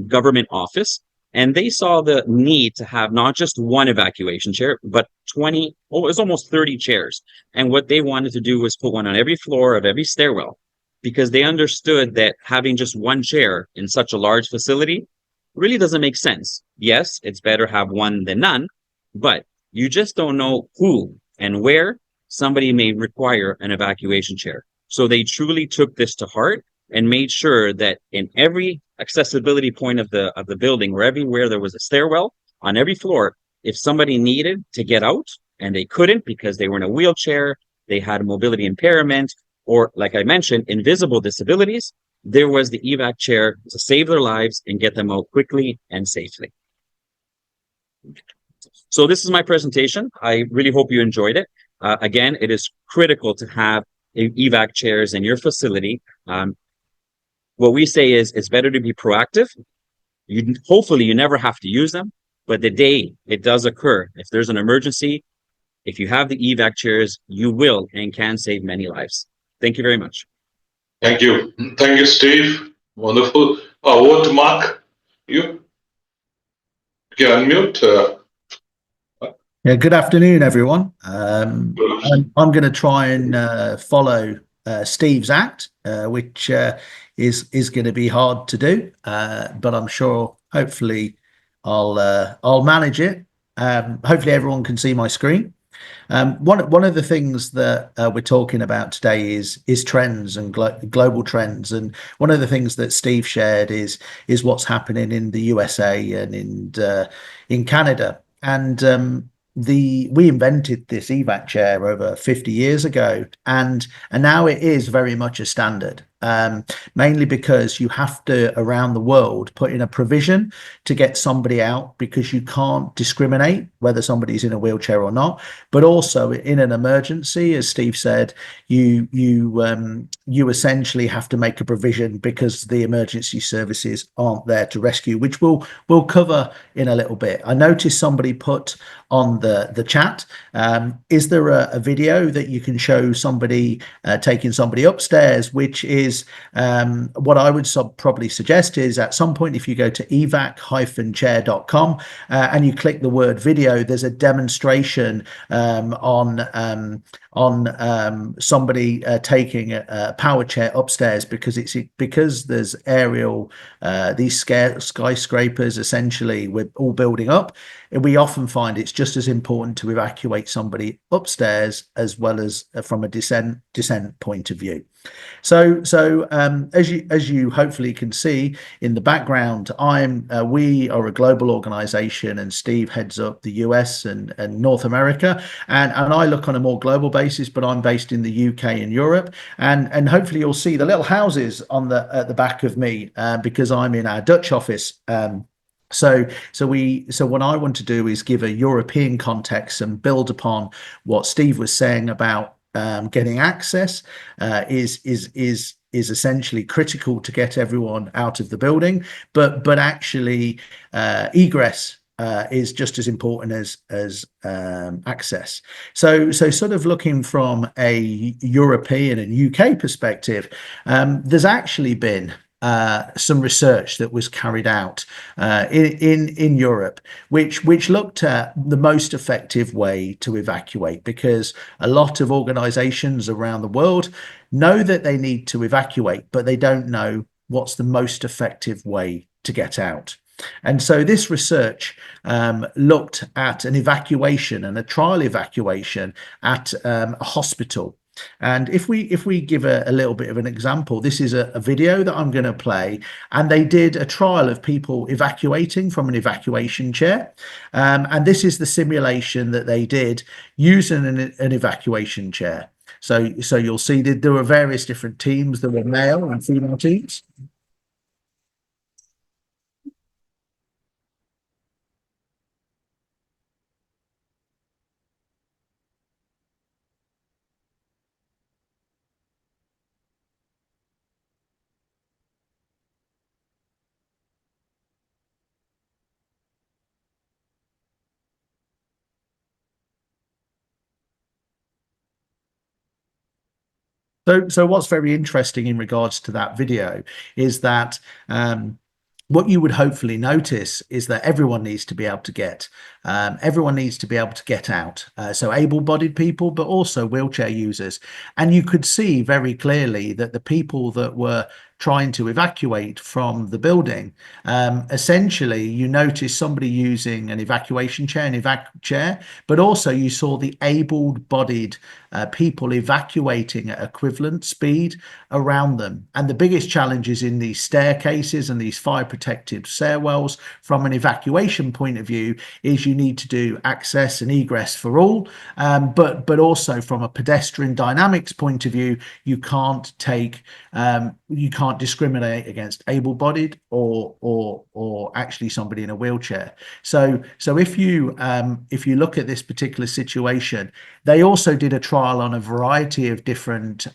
government office. And they saw the need to have not just one evacuation chair, but it was almost 30 chairs. And what they wanted to do was put one on every floor of every stairwell, because they understood that having just one chair in such a large facility really doesn't make sense. Yes, it's better have one than none, but you just don't know who and where somebody may require an evacuation chair. So they truly took this to heart and made sure that in every accessibility point of the building, or everywhere there was a stairwell, on every floor, if somebody needed to get out and they couldn't because they were in a wheelchair, they had a mobility impairment, or like I mentioned, invisible disabilities, there was the evac chair to save their lives and get them out quickly and safely. So this is my presentation. I really hope you enjoyed it. Again, it is critical to have evac chairs in your facility. What we say is it's better to be proactive. Hopefully you never have to use them, but the day it does occur, if there's an emergency, if you have the evac chairs, you will and can save many lives. Thank you very much. Thank you. Thank you, Steve. Wonderful. Over to Mark. You can unmute. Yeah, good afternoon, everyone. I'm going to try and follow Steve's act, which is going to be hard to do, but I'm sure hopefully I'll manage it. Hopefully everyone can see my screen. One of the things that we're talking about today is trends and global trends, and one of the things that Steve shared is what's happening in the USA and in Canada. And we invented this evac chair over 50 years ago, and now it is very much a standard. Mainly because you have to, around the world, put in a provision to get somebody out, because you can't discriminate whether somebody's in a wheelchair or not. But also in an emergency, as Steve said, you essentially have to make a provision because the emergency services aren't there to rescue, which we'll cover in a little bit. I noticed somebody put on the chat, is there a video that you can show somebody taking somebody upstairs, which is what I would probably suggest is at some point, if you go to evac-chair.com and you click the word video, there's a demonstration on somebody taking a power chair upstairs because there's aerial these skyscrapers essentially we're all building up, and we often find it's just as important to evacuate somebody upstairs as well as from a descent point of view. So as you hopefully can see in the background, we are a global organization, and Steve heads up the US and North America, and I look on a more global basis, but I'm based in the UK and Europe, and hopefully you'll see the little houses at the back of me because I'm in our Dutch office. So what I want to do is give a European context and build upon what Steve was saying about getting access is essentially critical to get everyone out of the building, but actually egress is just as important as access. So sort of looking from a European and UK perspective, there's actually been some research that was carried out in Europe, which looked at the most effective way to evacuate, because a lot of organizations around the world know that they need to evacuate, but they don't know what's the most effective way to get out. And so this research looked at an evacuation and a trial evacuation at a hospital. And if we give a little bit of an example, this is a video that I'm going to play, and they did a trial of people evacuating from an evacuation chair, and this is the simulation that they did using an evacuation chair. So you'll see that there were various different teams. There were male and female teams. So what's very interesting in regards to that video is that what you would hopefully notice is that everyone needs to be able to get out. So able-bodied people, but also wheelchair users. And you could see very clearly that the people that were trying to evacuate from the building, essentially you notice somebody using an evacuation chair, an evac chair, but also you saw the able-bodied people evacuating at equivalent speed around them. And the biggest challenges in these staircases and these fire protected stairwells from an evacuation point of view is you need to do access and egress for all, but also from a pedestrian dynamics point of view, you can't discriminate against able-bodied or actually somebody in a wheelchair. So if you look at this particular situation, they also did a trial on a variety of different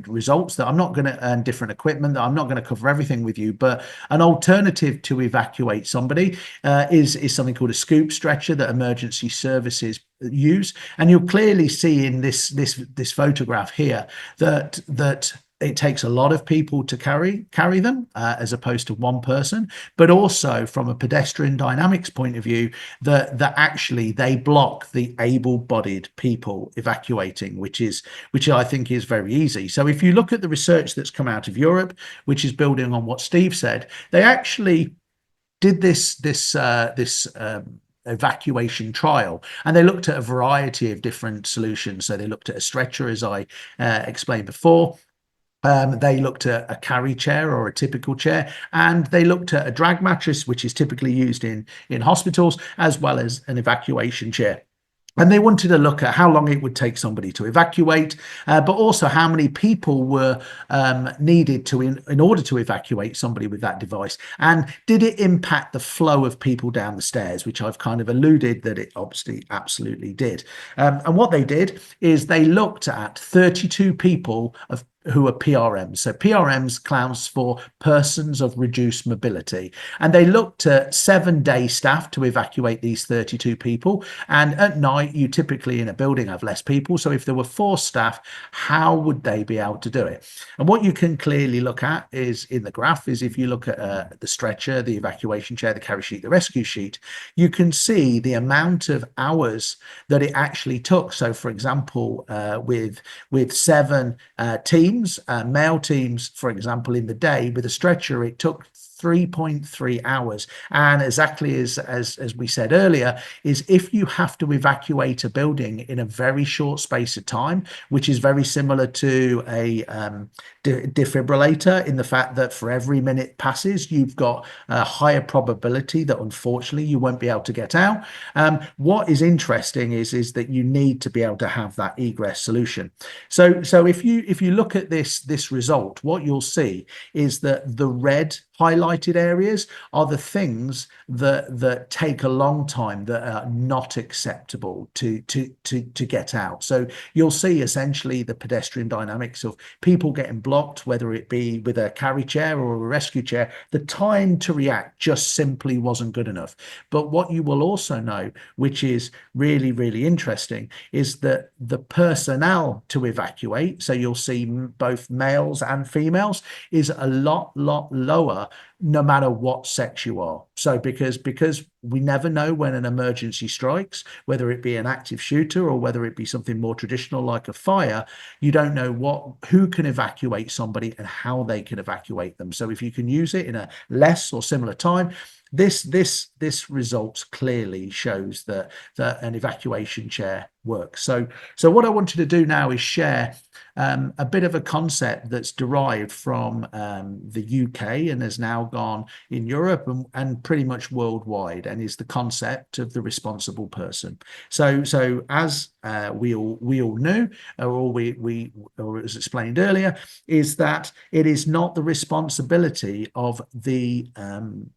results that I'm not going to different equipment that I'm not going to cover everything with you, but an alternative to evacuate somebody is something called a scoop stretcher that emergency services use, and you'll clearly see in this photograph here that it takes a lot of people to carry them as opposed to one person, but also from a pedestrian dynamics point of view that actually they block the able-bodied people evacuating, which I think is very easy. So if you look at the research that's come out of Europe, which is building on what Steve said, they actually did this evacuation trial, and they looked at a variety of different solutions. So they looked at a stretcher, as I explained before. They looked at a carry chair or a typical chair, and they looked at a drag mattress, which is typically used in hospitals, as well as an evacuation chair. And they wanted to look at how long it would take somebody to evacuate, but also how many people were needed in order to evacuate somebody with that device. And did it impact the flow of people down the stairs, which I've kind of alluded that it obviously absolutely did. And what they did is they looked at 32 people of who are PRMs. So PRMs stands for persons of reduced mobility. And they looked at 7-day staff to evacuate these 32 people. And at night, you typically in a building have less people. So if there were 4 staff, how would they be able to do it? And what you can clearly look at is in the graph is if you look at the stretcher, the evacuation chair, the carry sheet, the rescue sheet, you can see the amount of hours that it actually took. So for example, with 7 teams, male teams, for example, in the day with a stretcher, it took 3.3 hours. And exactly as we said earlier, is if you have to evacuate a building in a very short space of time, which is very similar to a defibrillator in the fact that for every minute passes, you've got a higher probability that unfortunately you won't be able to get out. What is interesting is that you need to be able to have that egress solution. So if you look at this result, what you'll see is that the red highlighted areas are the things that take a long time, that are not acceptable to get out. So you'll see essentially the pedestrian dynamics of people getting blocked, whether it be with a carry chair or a rescue chair. The time to react just simply wasn't good enough. But what you will also know, which is really, really interesting, is that the personnel to evacuate, so you'll see both males and females, is a lot lower no matter what sex you are. So because we never know when an emergency strikes, whether it be an active shooter or whether it be something more traditional like a fire, you don't know who can evacuate somebody and how they can evacuate them. So if you can use it in a less or similar time, this results clearly shows that an evacuation chair works. So what I wanted to do now is share a bit of a concept that's derived from the UK and has now gone in Europe and pretty much worldwide, and is the concept of the responsible person. So as we all knew, or as explained earlier, is that it is not the responsibility of the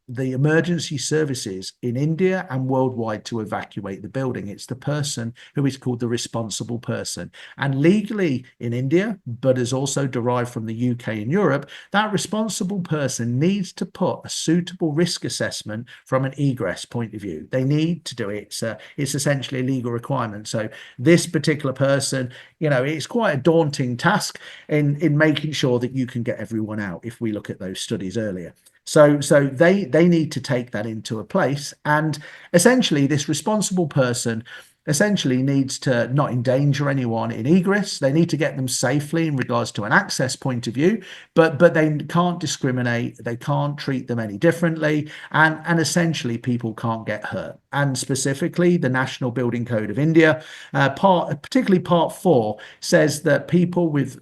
emergency services in India and worldwide to evacuate the building. It's the person who is called the responsible person. And legally in India, but is also derived from the UK and Europe, that responsible person needs to put a suitable risk assessment from an egress point of view. They need to do it. It's essentially a legal requirement. So this particular person, it's quite a daunting task in making sure that you can get everyone out, if we look at those studies earlier. So they need to take that into a place, and essentially this responsible person essentially needs to not endanger anyone in egress. They need to get them safely in regards to an access point of view, but they can't discriminate. They can't treat them any differently, and essentially people can't get hurt. And specifically, the National Building Code of India, particularly Part 4, says that people with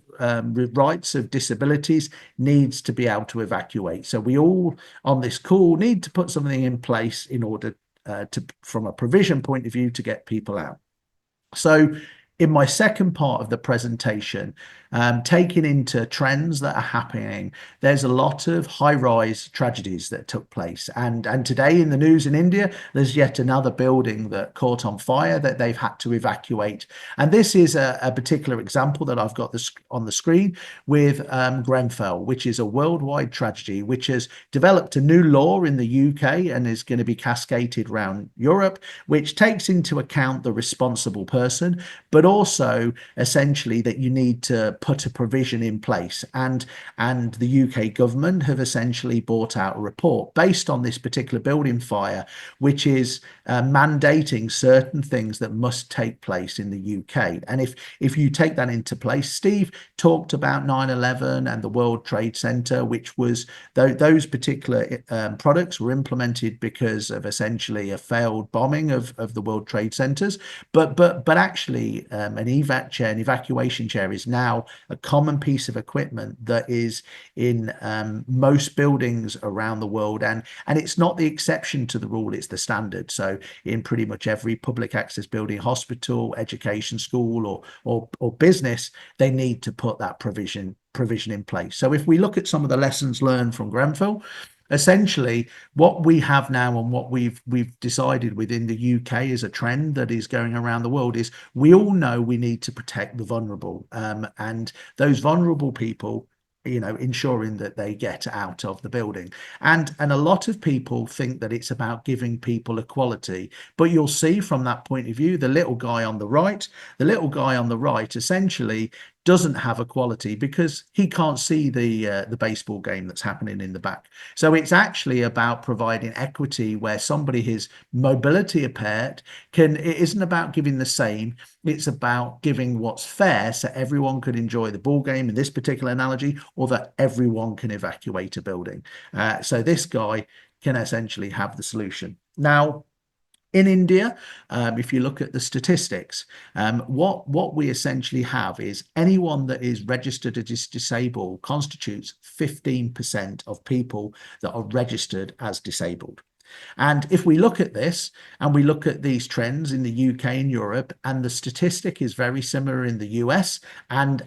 rights of disabilities needs to be able to evacuate. So we all on this call need to put something in place in order from a provision point of view to get people out. So in my second part of the presentation, taking into trends that are happening, there's a lot of high-rise tragedies that took place. And today in the news in India, there's yet another building that caught on fire that they've had to evacuate. And this is a particular example that I've got on the screen with Grenfell, which is a worldwide tragedy, which has developed a new law in the UK and is going to be cascaded around Europe, which takes into account the responsible person, but also essentially that you need to put a provision in place. And the UK government have essentially brought out a report based on this particular building fire, which is mandating certain things that must take place in the UK. And if you take that into place, Steve talked about 9/11 and the World Trade Center, which was those particular products were implemented because of essentially a failed bombing of the World Trade Centers. But actually an evac chair, an evacuation chair, is now a common piece of equipment that is in most buildings around the world, and it's not the exception to the rule, it's the standard. So in pretty much every public access building, hospital, education, school, or business, they need to put that provision in place. So if we look at some of the lessons learned from Grenfell, essentially what we have now and what we've decided within the UK as a trend that is going around the world is we all know we need to protect the vulnerable, and those vulnerable people, ensuring that they get out of the building. And a lot of people think that it's about giving people equality, but you'll see from that point of view, the little guy on the right essentially doesn't have equality because he can't see the baseball game that's happening in the back. So it's actually about providing equity where somebody who's mobility impaired it isn't about giving the same, it's about giving what's fair so everyone could enjoy the ball game in this particular analogy, or that everyone can evacuate a building. So this guy can essentially have the solution. Now, in India, if you look at the statistics, what we essentially have is anyone that is registered as disabled constitutes 15% of people that are registered as disabled. And if we look at this and we look at these trends in the UK and Europe, and the statistic is very similar in the US and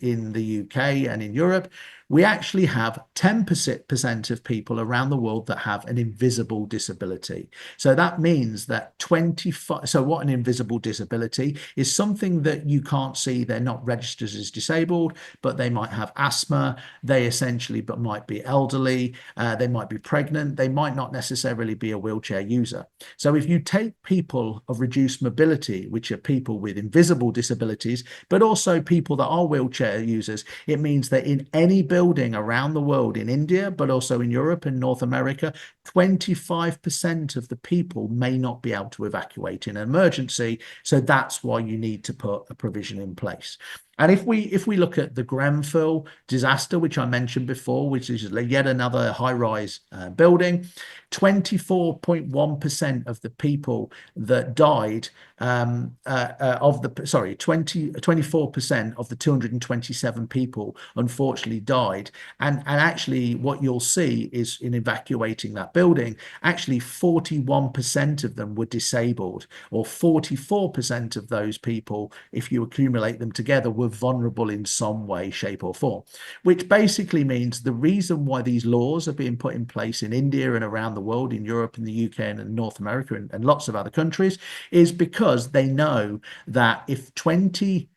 in the UK and in Europe, we actually have 10% of people around the world that have an invisible disability. So that means that 25, so what an invisible disability is, something that you can't see, they're not registered as disabled, but they might have asthma, they essentially but might be elderly, they might be pregnant, they might not necessarily be a wheelchair user. So if you take people of reduced mobility, which are people with invisible disabilities, but also people that are wheelchair users, it means that in any building around the world, in India, but also in Europe and North America, 25% of the people may not be able to evacuate in an emergency. So that's why you need to put a provision in place. And if we look at the Grenfell disaster, which I mentioned before, which is yet another high-rise building, 24.1% of the people that died, 24% of the 227 people unfortunately died. And actually what you'll see is, in evacuating that building, actually 41% of them were disabled, or 44% of those people, if you accumulate them together, were vulnerable in some way, shape or form, which basically means the reason why these laws are being put in place in India and around the world, in Europe and the UK and in North America and lots of other countries, is because they know that if 25%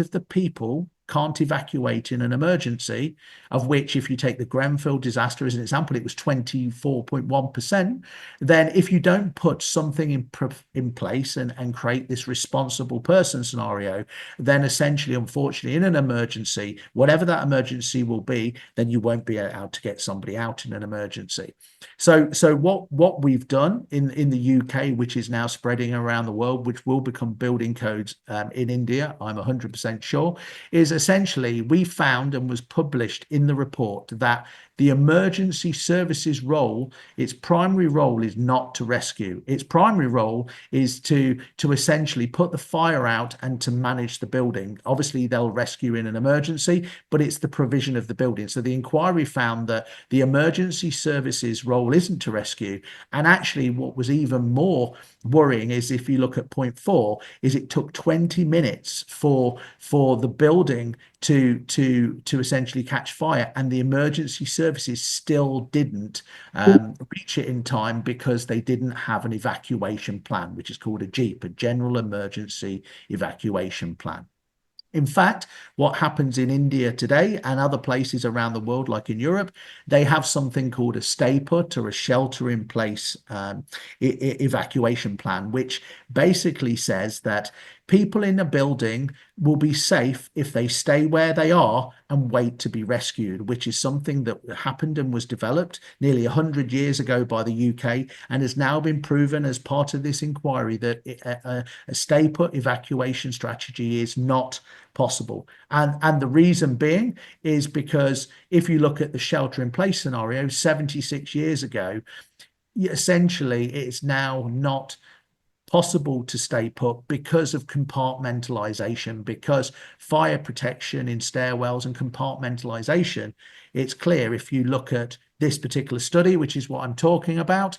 of the people can't evacuate in an emergency, of which, if you take the Grenfell disaster as an example, it was 24.1%, then if you don't put something in place and create this responsible person scenario, then essentially, unfortunately, in an emergency, whatever that emergency will be, then you won't be able to get somebody out in an emergency. So what we've done in the UK, which is now spreading around the world, which will become building codes in India, I'm 100% sure, is essentially we found and was published in the report that the emergency services role, its primary role is not to rescue. Its primary role is to essentially put the fire out and to manage the building. Obviously, they'll rescue in an emergency, but it's the provision of the building. So the inquiry found that the emergency services role isn't to rescue. And actually, what was even more worrying is, if you look at point 4, is it took 20 minutes for the building to essentially catch fire, and the emergency services still didn't reach it in time because they didn't have an evacuation plan, which is called a GEEP, a General Emergency Evacuation Plan. In fact, what happens in India today and other places around the world, like in Europe, they have something called a stay put or a shelter in place evacuation plan, which basically says that people in a building will be safe if they stay where they are and wait to be rescued, which is something that happened and was developed nearly 100 years ago by the UK and has now been proven as part of this inquiry that a stay put evacuation strategy is not possible. And the reason being is because if you look at the shelter in place scenario 76 years ago, essentially it's now not possible to stay put because of compartmentalization, because fire protection in stairwells and compartmentalization. It's clear if you look at this particular study, which is what I'm talking about,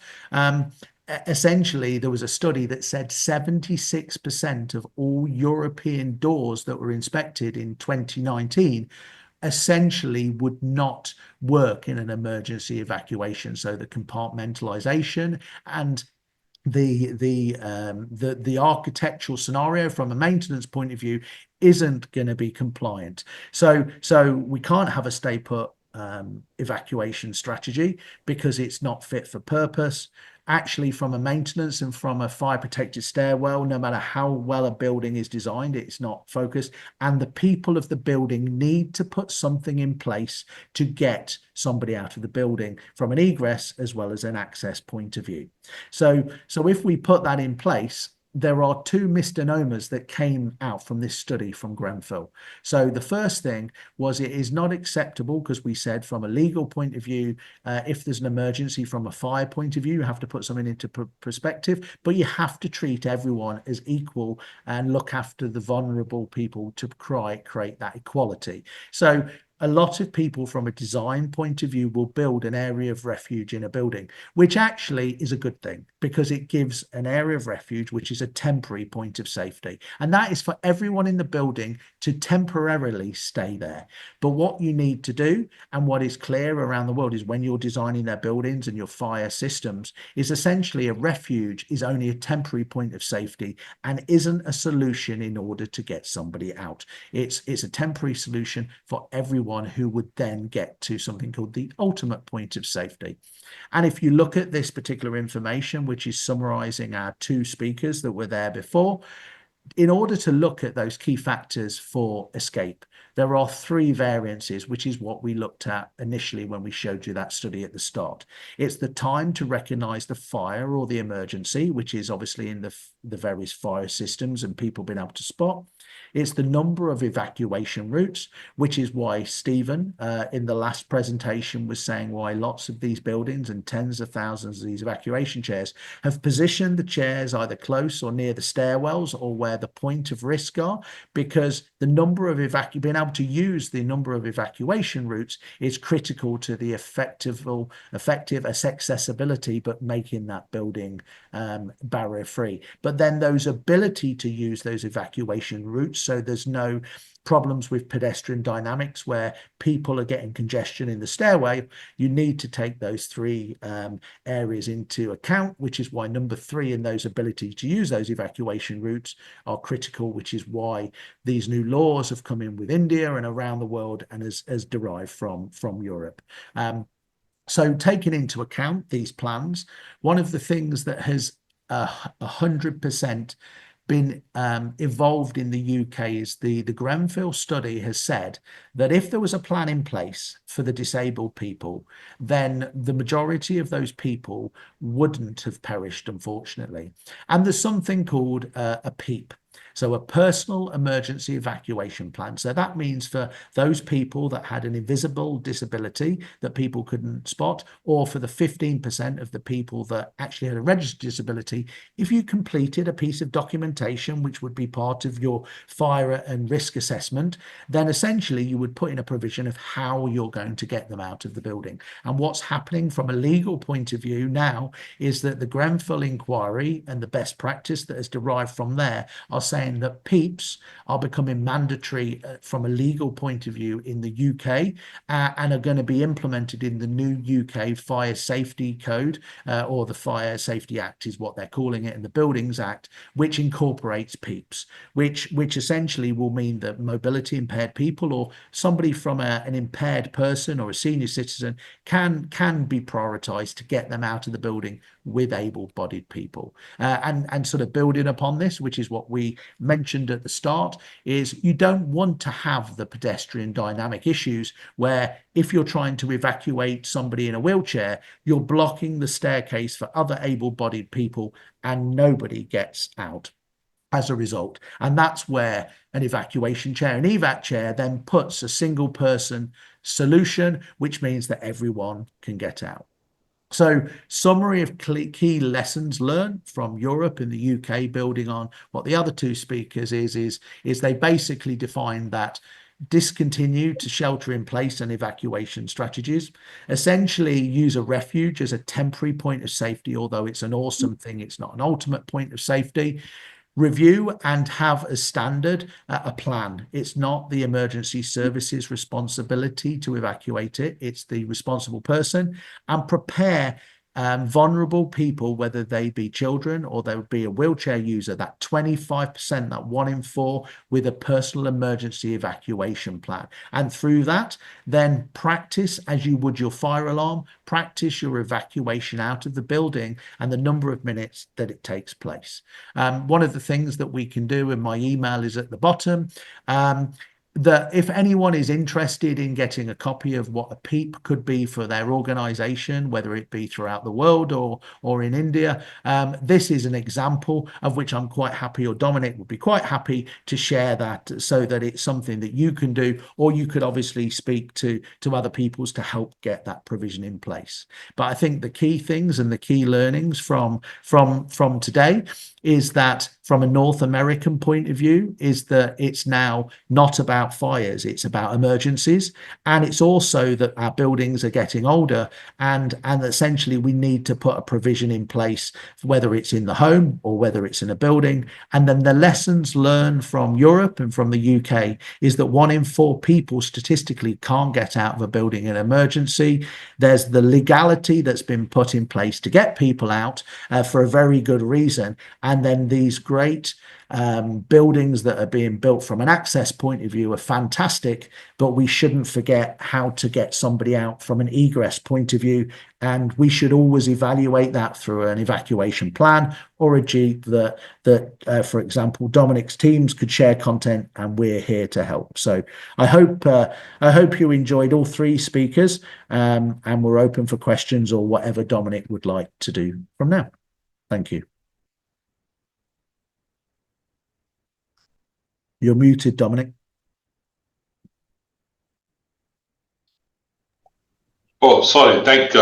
essentially there was a study that said 76% of all European doors that were inspected in 2019 essentially would not work in an emergency evacuation. So the compartmentalization and the architectural scenario from a maintenance point of view isn't going to be compliant. So we can't have a stay put evacuation strategy because it's not fit for purpose. Actually, from a maintenance and from a fire protected stairwell, no matter how well a building is designed, it's not focused. And the people of the building need to put something in place to get somebody out of the building from an egress as well as an access point of view. So if we put that in place, there are two misnomers that came out from this study from Grenfell. So the first thing was it is not acceptable because we said from a legal point of view, if there's an emergency from a fire point of view, you have to put something into perspective, but you have to treat everyone as equal and look after the vulnerable people to create that equality. So a lot of people from a design point of view will build an area of refuge in a building, which actually is a good thing because it gives an area of refuge, which is a temporary point of safety. And that is for everyone in the building to temporarily stay there. But what you need to do, and what is clear around the world, is when you're designing their buildings and your fire systems, is essentially a refuge is only a temporary point of safety and isn't a solution in order to get somebody out. It's a temporary solution for everyone who would then get to something called the ultimate point of safety. And if you look at this particular information, which is summarizing our two speakers that were there before, in order to look at those key factors for escape, there are three variances, which is what we looked at initially when we showed you that study at the start. It's the time to recognize the fire or the emergency, which is obviously in the various fire systems and people being able to spot. It's the number of evacuation routes, which is why Stephen in the last presentation was saying why lots of these buildings and tens of thousands of these evacuation chairs have positioned the chairs either close or near the stairwells or where the point of risk are, because the number of being able to use the number of evacuation routes is critical to the effective accessibility, but making that building barrier free. But then those ability to use those evacuation routes, so there's no problems with pedestrian dynamics where people are getting congestion in the stairway, you need to take those three areas into account, which is why number 3 in those ability to use those evacuation routes are critical, which is why these new laws have come in with India and around the world and as derived from Europe. So taking into account these plans, one of the things that has 100% been evolved in the UK is the Grenfell study has said that if there was a plan in place for the disabled people, then the majority of those people wouldn't have perished, unfortunately. And there's something called a PEEP. So a personal emergency evacuation plan. So that means for those people that had an invisible disability that people couldn't spot, or for the 15% of the people that actually had a registered disability, if you completed a piece of documentation, which would be part of your fire and risk assessment, then essentially you would put in a provision of how you're going to get them out of the building. And what's happening from a legal point of view now is that the Grenfell inquiry and the best practice that has derived from there are saying that PEEPs are becoming mandatory from a legal point of view in the UK and are going to be implemented in the new UK Fire Safety Code, or the Fire Safety Act is what they're calling it, and the Buildings Act, which incorporates PEEPs, which essentially will mean that mobility impaired people or somebody from an impaired person or a senior citizen can be prioritized to get them out of the building with able-bodied people. And sort of building upon this, which is what we mentioned at the start, is you don't want to have the pedestrian dynamic issues where if you're trying to evacuate somebody in a wheelchair, you're blocking the staircase for other able-bodied people and nobody gets out as a result. And that's where an evacuation chair, an evac chair, then puts a single person solution, which means that everyone can get out. So summary of key lessons learned from Europe and the UK, building on what the other two speakers is they basically defined that discontinue to shelter in place and evacuation strategies, essentially use a refuge as a temporary point of safety, although it's an awesome thing, it's not an ultimate point of safety. review and have as standard a plan. It's not the emergency services responsibility to evacuate it. It's the responsible person, and prepare vulnerable people, whether they be children or they would be a wheelchair user, that 25%, that 1 in 4, with a personal emergency evacuation plan. And through that, then practice as you would your fire alarm, practice your evacuation out of the building and the number of minutes that it takes place. One of the things that we can do, and my email is at the bottom, that if anyone is interested in getting a copy of what a PEEP could be for their organization, whether it be throughout the world or in India, this is an example of which I'm quite happy, or Dominic would be quite happy to share that, so that it's something that you can do, or you could obviously speak to other peoples to help get that provision in place. But I think the key things and the key learnings from today is that, from a North American point of view, is that it's now not about fires, it's about emergencies. And it's also that our buildings are getting older, and essentially we need to put a provision in place, whether it's in the home or whether it's in a building. And then the lessons learned from Europe and from the UK is that 1 in 4 people statistically can't get out of a building in an emergency. There's the legality that's been put in place to get people out for a very good reason. And then these great buildings that are being built from an access point of view are fantastic, but we shouldn't forget how to get somebody out from an egress point of view. And we should always evaluate that through an evacuation plan or a Jeep that for example, Dominic's teams could share content, and we're here to help. So I hope you enjoyed all 3 speakers, and we're open for questions or whatever Dominic would like to do from now. Thank you. You're muted, Dominic. Oh, sorry. Thank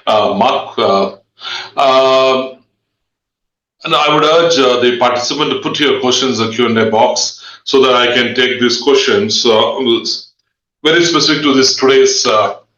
Mark. And I would urge the participant to put your questions in the Q&A box so that I can take these questions very specific to this today's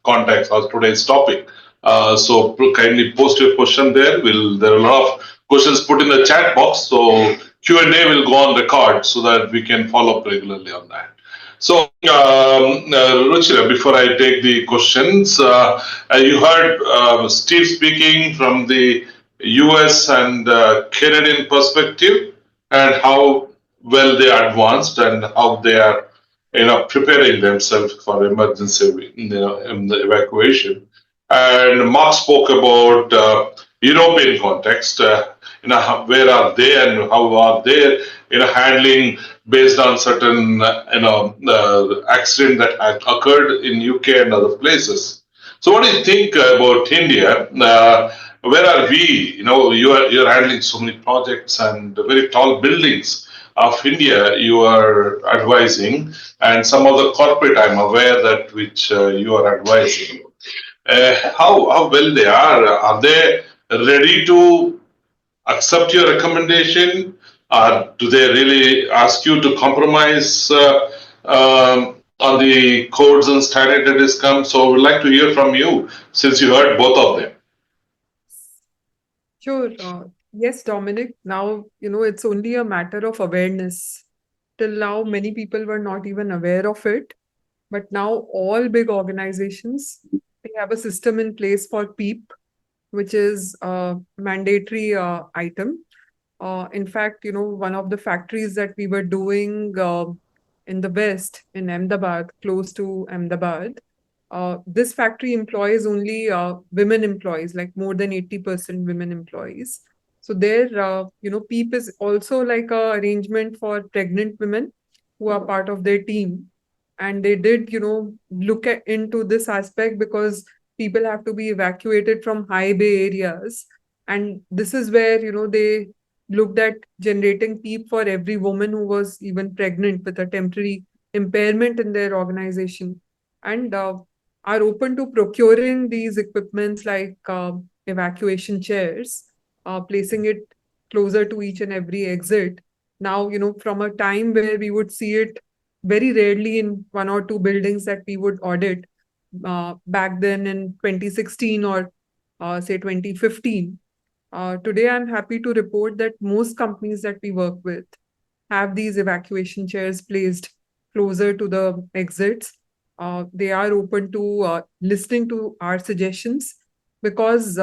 context or today's topic. So kindly post your question there. There are a lot of questions put in the chat box, so Q&A will go on record so that we can follow up regularly on that. So, Ruchira, before I take the questions, you heard Steve speaking from the US and Canadian perspective, and how well they are advanced and how they are, preparing themselves for emergency, in the evacuation. And Mark spoke about European context. Where are they and how are they, handling based on certain, accident that had occurred in UK and other places. So, what do you think about India? Where are we? You're handling so many projects and very tall buildings of India. You are advising, and some of the corporate, I'm aware that which you are advising. How well they are? Are they ready to accept your recommendation? Do they really ask you to compromise on the codes and standard that has come? So we'd like to hear from you, since you heard both of them. Sure. Yes, Dominic. Now, it's only a matter of awareness. Till now, many people were not even aware of it. But now all big organizations, they have a system in place for PEEP, which is a mandatory item. In fact, one of the factories that we were doing in the West, in Ahmedabad, close to Ahmedabad, this factory employs only women employees, like more than 80% women employees. So there, PEEP is also like a arrangement for pregnant women who are part of their team. And they did, look into this aspect, because people have to be evacuated from high bay areas. And this is where, they looked at generating PEEP for every woman who was even pregnant with a temporary impairment in their organization, and are open to procuring these equipments like evacuation chairs, placing it closer to each and every exit. Now, from a time where we would see it very rarely in 1 or 2 buildings that we would audit back then in 2016 or say 2015, Today, I'm happy to report that most companies that we work with have these evacuation chairs placed closer to the exits. They are open to listening to our suggestions because,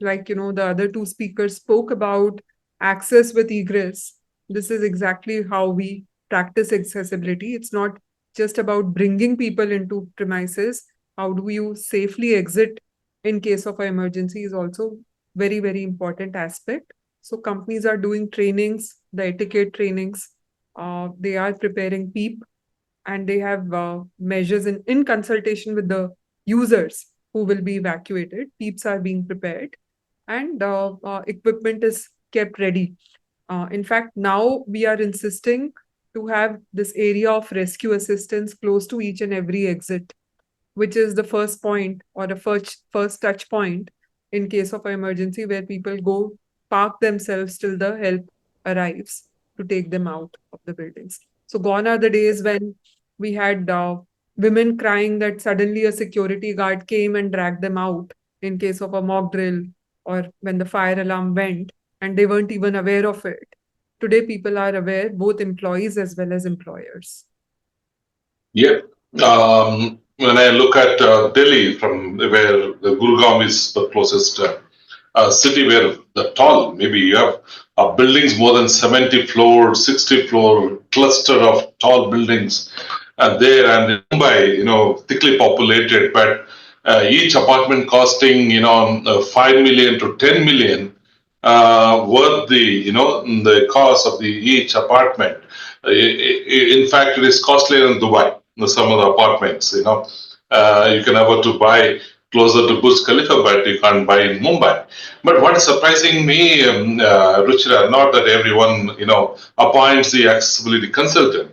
like, the other two speakers spoke about access with egress. This is exactly how we practice accessibility. It's not just about bringing people into premises. How do you safely exit in case of an emergency is also very, very important aspect. So companies are doing trainings, the etiquette trainings. They are preparing PEEP, and they have measures in consultation with the users who will be evacuated. PEEPs are being prepared, and equipment is kept ready. In fact, now we are insisting to have this area of rescue assistance close to each and every exit, which is the first point or the first touch point in case of an emergency, where people go park themselves till the help arrives to take them out of the buildings. So gone are the days when we had women crying that suddenly a security guard came and dragged them out in case of a mock drill, or when the fire alarm went and they weren't even aware of it. Today, people are aware, both employees as well as employers. Yeah. When I look at Delhi, from where the Gurgaon is the closest city, where the tall, maybe you have buildings more than 70 floors, 60 floor cluster of tall buildings there, and in Mumbai, thickly populated, but each apartment costing, 5 million to 10 million, worth the cost of the each apartment. In fact, it is costlier in Dubai. Some of the apartments, you can afford to buy closer to Burj Khalifa, but you can't buy in Mumbai. But what is surprising me, Ruchira, not that everyone, appoints the accessibility consultant,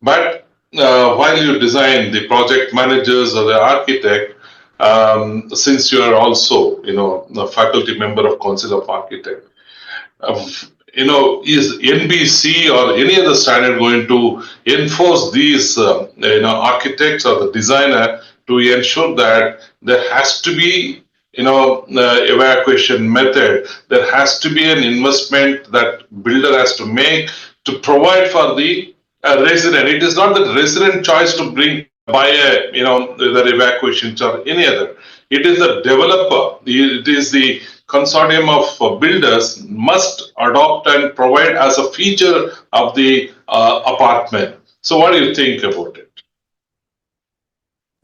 but while you design, the project managers or the architect, since you are also, a faculty member of Council of Architect, uh, is NBC or any other standard going to enforce these, architects or the designer to ensure that there has to be, evacuation method, there has to be an investment that builder has to make to provide for the resident. It is not the resident choice to buy a, the evacuation or any other. It is the developer. It is the consortium of builders must adopt and provide as a feature of the apartment. So, what do you think about it?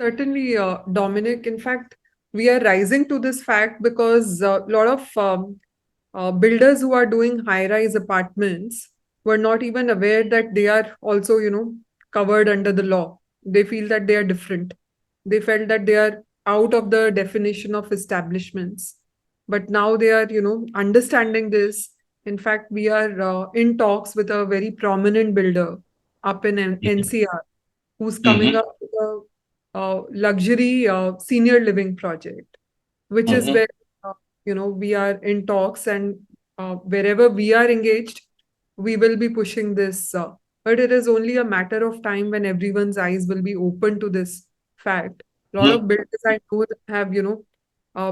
Certainly, Dominic. In fact, we are rising to this fact because a lot of builders who are doing high-rise apartments were not even aware that they are also, covered under the law. They feel that they are different. They felt that they are out of the definition of establishments. But now they are, understanding this. In fact, we are in talks with a very prominent builder up in NCR who's coming Mm-hmm. up with a luxury senior living project, which is Mm-hmm. where we are in talks, and wherever we are engaged, we will be pushing this. But it is only a matter of time when everyone's eyes will be open to this fact. A lot of builders I know have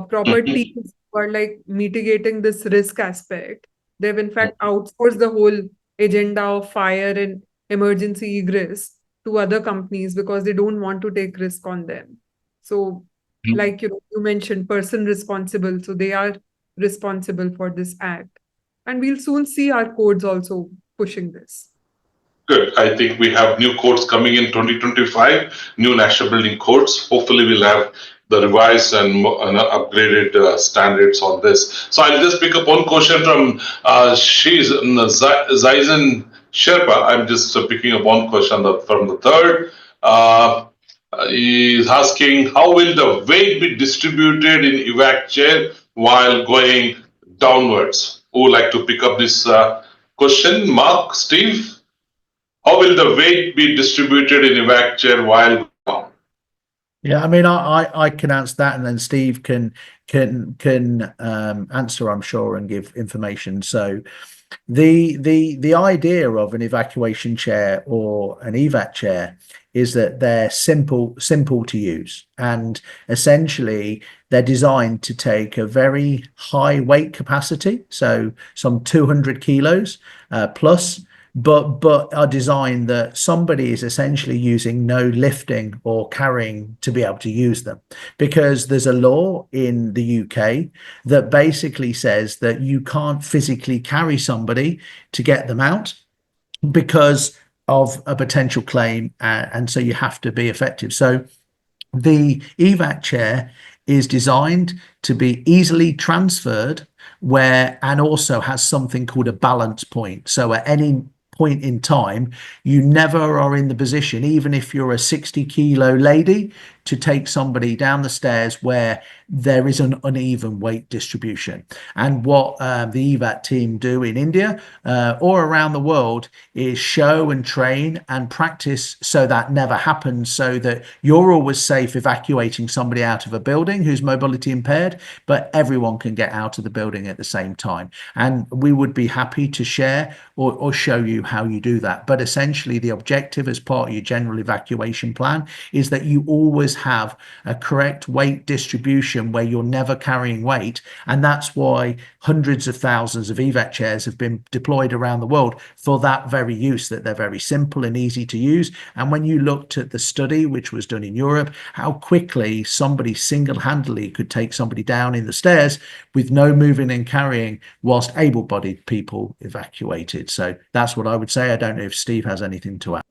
proper Mm-hmm. teams who are like mitigating this risk aspect. They've in fact outsourced the whole agenda of fire and emergency egress to other companies because they don't want to take risk on them. So, like you mentioned, person responsible. So they are responsible for this act. And we'll soon see our codes also pushing this. Good. I think we have new codes coming in 2025, new national building codes. Hopefully, we'll have the revised and, upgraded standards on this. So I'll just pick up one question from Zaizen Sherpa. I'm just picking up one question from the third. Uh, He's asking, how will the weight be distributed in evac chair while going downwards? Who would like to pick up this question? Mark, Steve? How will the weight be distributed in evac chair while down? Yeah, I mean, I can answer that, and then Steve can answer, I'm sure, and give information. So the idea of an evacuation chair or an evac chair is that they're simple to use, and essentially they're designed to take a very high weight capacity, so some 200 kilos plus, but are designed that somebody is essentially using no lifting or carrying to be able to use them, because there's a law in the UK that basically says that you can't physically carry somebody to get them out because of a potential claim, and so you have to be effective. So the evac chair is designed to be easily transferred, where and also has something called a balance point. So at any point in time, you never are in the position, even if you're a 60-kilo lady, to take somebody down the stairs where there is an uneven weight distribution. And what the evac team do in India or around the world is show and train and practice so that never happens, so that you're always safe evacuating somebody out of a building who's mobility impaired, but everyone can get out of the building at the same time. And we would be happy to share or show you how you do that. But essentially, the objective as part of your general evacuation plan is that you always have a correct weight distribution where you're never carrying weight. And that's why hundreds of thousands of evac chairs have been deployed around the world for that very use, that they're very simple and easy to use. And when you looked at the study, which was done in Europe, how quickly somebody single-handedly could take somebody down in the stairs with no moving and carrying, whilst able-bodied people evacuated. So that's what I would say. I don't know if Steve has anything to add.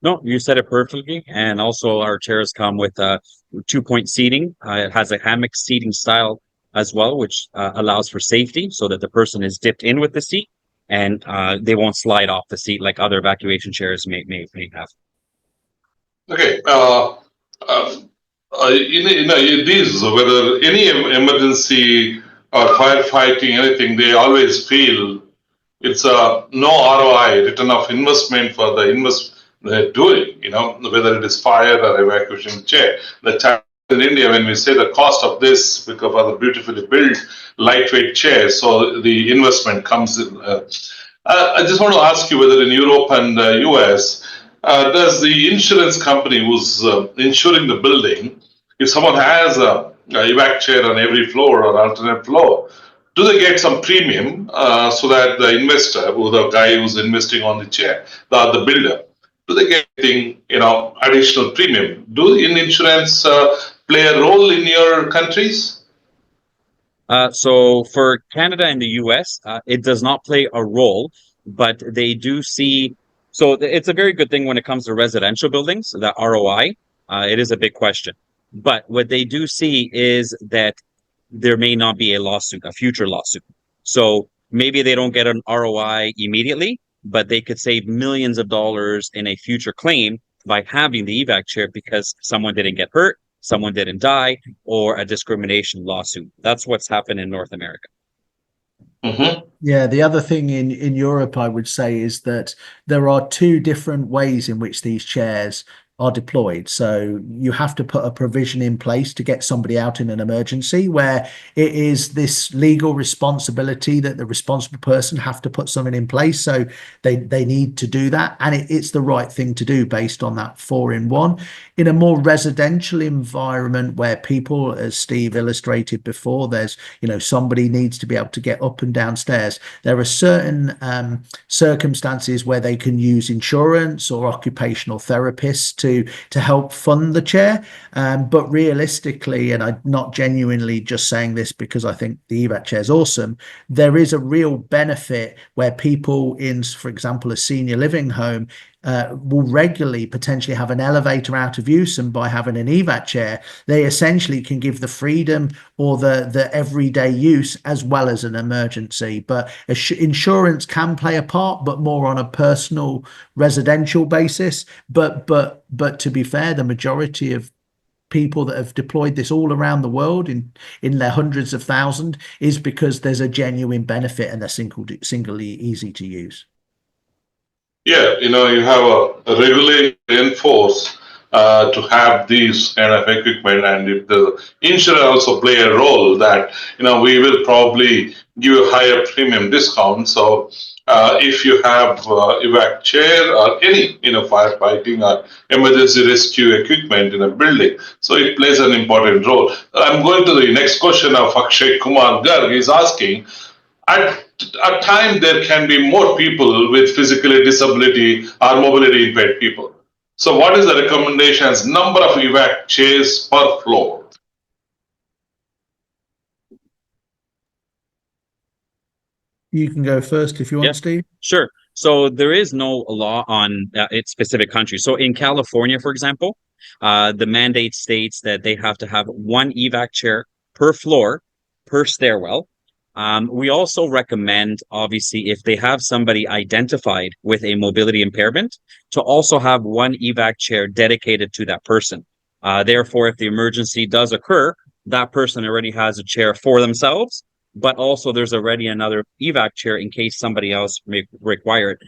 No, you said it perfectly. And also, our chairs come with 2-point seating. It has a hammock seating style as well, which allows for safety, so that the person is dipped in with the seat and they won't slide off the seat like other evacuation chairs may have. Okay. It is whether any emergency or firefighting, anything, they always feel it's a no ROI, return of investment for the they're doing, whether it is fire or evacuation chair. The challenge in India, when we say the cost of this because of the beautifully built lightweight chair, so the investment comes in. I just want to ask you whether in Europe and US, does the insurance company who's insuring the building, if someone has a evac chair on every floor or alternate floor, do they get some premium so that the investor, or the guy who's investing on the chair, the builder, do they get additional premium? Do in insurance play a role in your countries? So for Canada and the US, it does not play a role, but they do see. So it's a very good thing when it comes to residential buildings, the ROI. It is a big question. But what they do see is that there may not be a lawsuit, a future lawsuit. So maybe they don't get an ROI immediately, but they could save millions of dollars in a future claim by having the evac chair because someone didn't get hurt, someone didn't die, or a discrimination lawsuit. That's what's happened in North America. Mm-hmm. Yeah, the other thing in Europe, I would say, is that there are two different ways in which these chairs are deployed. So you have to put a provision in place to get somebody out in an emergency, where it is this legal responsibility that the responsible person have to put something in place. So they need to do that, and it's the right thing to do based on that 4-in-1. In a more residential environment where people, as Steve illustrated before, there's somebody needs to be able to get up and downstairs. There are certain circumstances where they can use insurance or occupational therapists to help fund the chair. But realistically, and I'm not genuinely just saying this because I think the evac chair is awesome, there is a real benefit where people in, for example, a senior living home will regularly potentially have an elevator out of use, and by having an evac chair, they essentially can give the freedom or the everyday use as well as an emergency. But insurance can play a part, but more on a personal residential basis. But to be fair, the majority of people that have deployed this all around the world in their hundreds of thousands is because there's a genuine benefit and they're singly easy to use. Yeah, you have a regularly enforced to have these kind of equipment, and if the insurer also play a role, that we will probably give a higher premium discount. So if you have evac chair or any firefighting or emergency rescue equipment in a building, so it plays an important role. I'm going to the next question of Akshay Kumar Garg. He's asking, at a time there can be more people with physical disability or mobility impaired people. So what is the recommendation as number of evac chairs per floor? You can go first if you want, Yeah. Steve. Sure. So there is no law on its specific country. So in California, for example, the mandate states that they have to have one evac chair per floor, per stairwell. We also recommend, obviously, if they have somebody identified with a mobility impairment, to also have one evac chair dedicated to that person. Therefore, if the emergency does occur, that person already has a chair for themselves, but also there's already another evac chair in case somebody else may require it.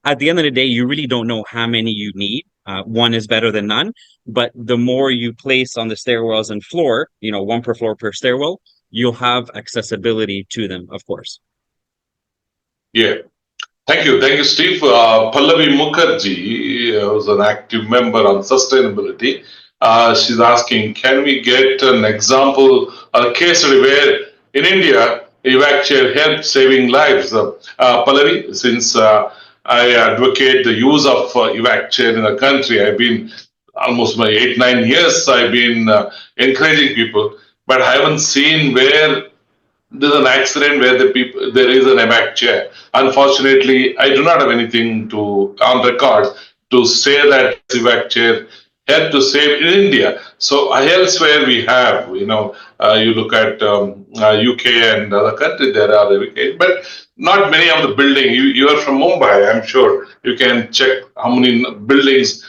At the end of the day, you really don't know how many you need. One is better than none, but the more you place on the stairwells and floor, one per floor per stairwell, you'll have accessibility to them, of course. Yeah. Thank you, Steve. Pallavi Mukherjee was an active member on sustainability. She's asking, can we get an example or a case study where in India, evac chair helped saving lives? Pallavi, since I advocate the use of evac chair in the country, I've been almost my 8-9 years, I've been encouraging people, but I haven't seen where there's an accident where there is an evac chair. Unfortunately, I do not have anything to on record to say that evac chair helped to save in India. So elsewhere we have, you look at UK and other countries, there are evac, but not many of the building. You are from Mumbai, I'm sure you can check how many buildings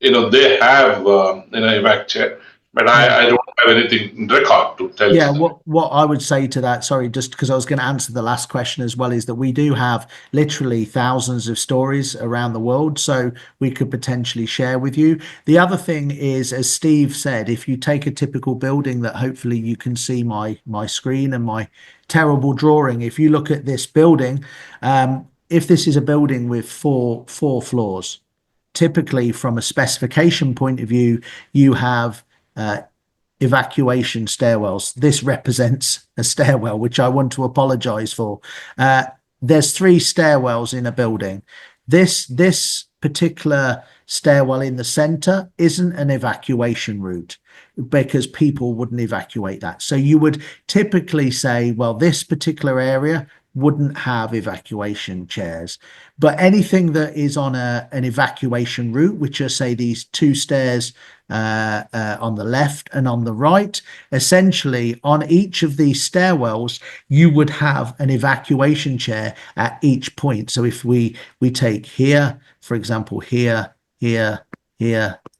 they have evac chair. But I don't have anything in record to tell Yeah, you. what I would say to that, sorry, just because I was going to answer the last question as well, is that we do have literally thousands of stories around the world, so we could potentially share with you. The other thing is, as Steve said, if you take a typical building that hopefully you can see my screen and my terrible drawing. If you look at this building, if this is a building with four floors, typically from a specification point of view, you have evacuation stairwells. This represents a stairwell, which I want to apologize for. There's 3 stairwells in a building. This particular stairwell in the center isn't an evacuation route because people wouldn't evacuate that. So you would typically say, well, this particular area wouldn't have evacuation chairs, but anything that is on an evacuation route, which are, say, these 2 stairs on the left and on the right, essentially on each of these stairwells you would have an evacuation chair at each point. So if we take here, for example, here,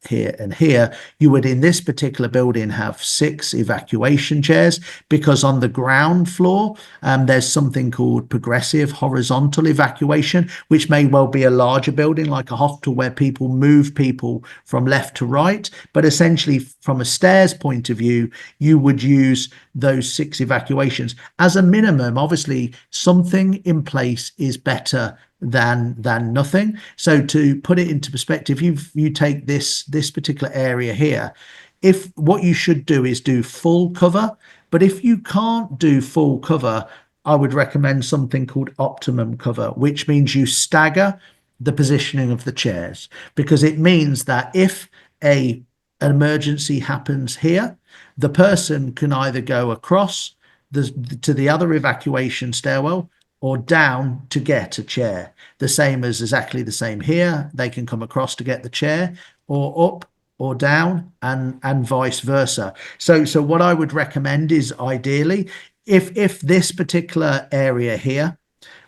and here, you would in this particular building have 6 evacuation chairs, because on the ground floor there's something called progressive horizontal evacuation, which may well be a larger building like a hospital where people move people from left to right, but essentially from a stairs point of view you would use those 6 evacuations as a minimum. Obviously something in place is better than nothing. So to put it into perspective, you take this particular area here, if what you should do is do full cover, but if you can't do full cover, I would recommend something called optimum cover, which means you stagger the positioning of the chairs, because it means that if an emergency happens here, the person can either go across to the other evacuation stairwell or down to get a chair. The same as exactly the same here. They can come across to get the chair, or up or down, and vice versa. So what I would recommend is, ideally, if this particular area here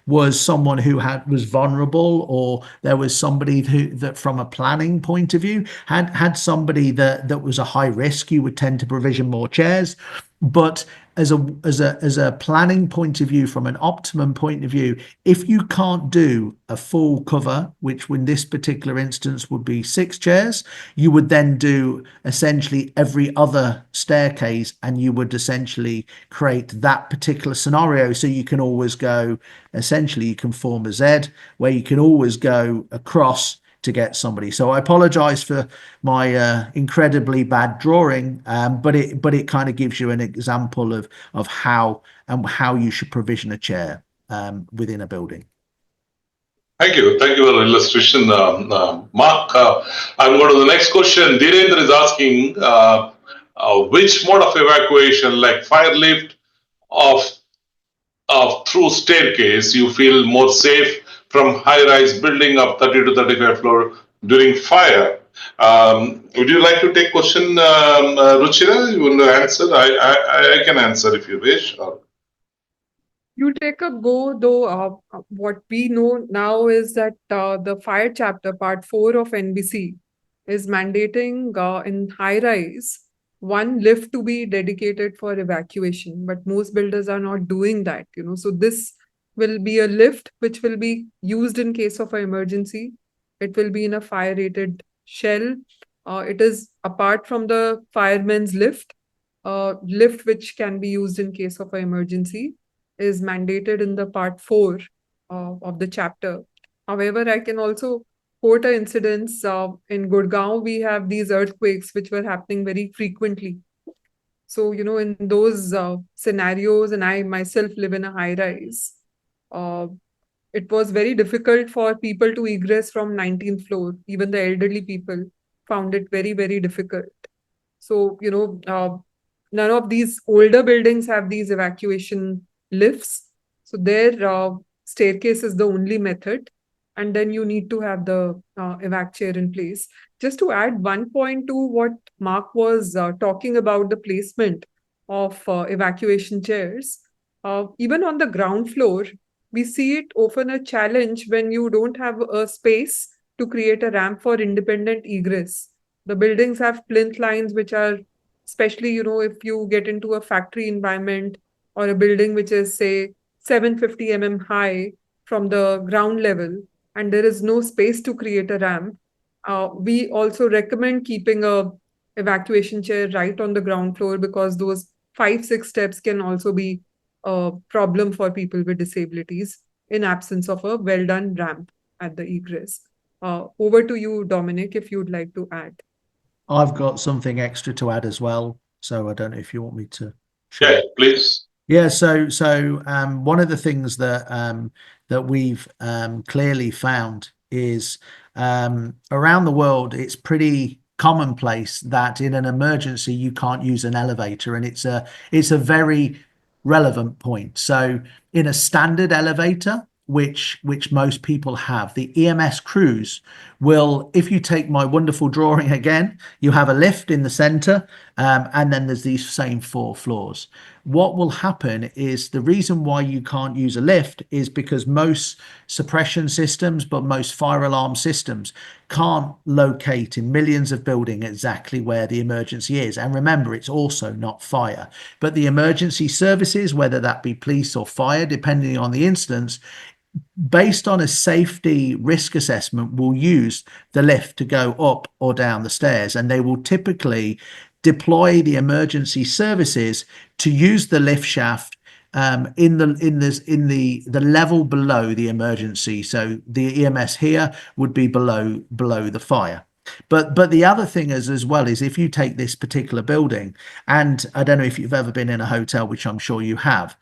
was someone who was vulnerable, or there was somebody that from a planning point of view had somebody that was a high risk, you would tend to provision more chairs. But as a planning point of view, from an optimum point of view, if you can't do a full cover, which in this particular instance would be 6 chairs, you would then do essentially every other staircase, and you would essentially create that particular scenario. So you can always go, essentially you can form a Z where you can always go across to get somebody. So I apologize for my incredibly bad drawing, but it kind of gives you an example of how you should provision a chair within a building. Thank you. Thank you for the illustration, Mark. I'm going to the next question. Dhirendra is asking which mode of evacuation, like fire lift of through staircase, you feel more safe from high-rise building of 30 to 35 floor during fire. Would you like to take question, Ruchira? You want to answer? I can answer if you wish. You take a go, though. What we know now is that the fire chapter, part 4 of NBC, is mandating in high rise one lift to be dedicated for evacuation, but most builders are not doing that, So this will be a lift which will be used in case of an emergency. It will be in a fire rated shell. It is apart from the fireman's lift, lift which can be used in case of an emergency is mandated in the part 4 of the chapter. However, I can also quote an incidence. In Gurgaon, we have these earthquakes which were happening very frequently. So, in those scenarios, and I myself live in a high rise, it was very difficult for people to egress from 19th floor. Even the elderly people found it very, very difficult. So, none of these older buildings have these evacuation lifts. So their staircase is the only method. And then you need to have the evac chair in place. Just to add one point to what Mark was talking about, the placement of evacuation chairs. Even on the ground floor, we see it often a challenge when you don't have a space to create a ramp for independent egress. The buildings have plinth lines, which are, especially, if you get into a factory environment or a building which is, say, 750 mm high from the ground level, and there is no space to create a ramp. We also recommend keeping a evacuation chair right on the ground floor, because those 5-6 steps can also be a problem for people with disabilities in absence of a well done ramp at the egress. Over to you, Dominic, if you'd like to add. I've got something extra to add as well, so I don't know if you want me to share. Yeah, please. Yeah, so one of the things that we've clearly found is around the world, it's pretty commonplace that in an emergency you can't use an elevator, and it's a very relevant point. So in a standard elevator, which most people have, the EMS crews will, if you take my wonderful drawing again, you have a lift in the center, and then there's these same 4 floors. What will happen is, the reason why you can't use a lift is because most suppression systems, but most fire alarm systems, can't locate in millions of buildings exactly where the emergency is. And remember, it's also not fire, but the emergency services, whether that be police or fire, depending on the instance, based on a safety risk assessment, will use the lift to go up or down the stairs, and they will typically deploy the emergency services to use the lift shaft in the level below the emergency. So the EMS here would be below the fire. But the other thing is, as well, is if you take this particular building, and I don't know if you've ever been in a hotel, which I'm sure you have,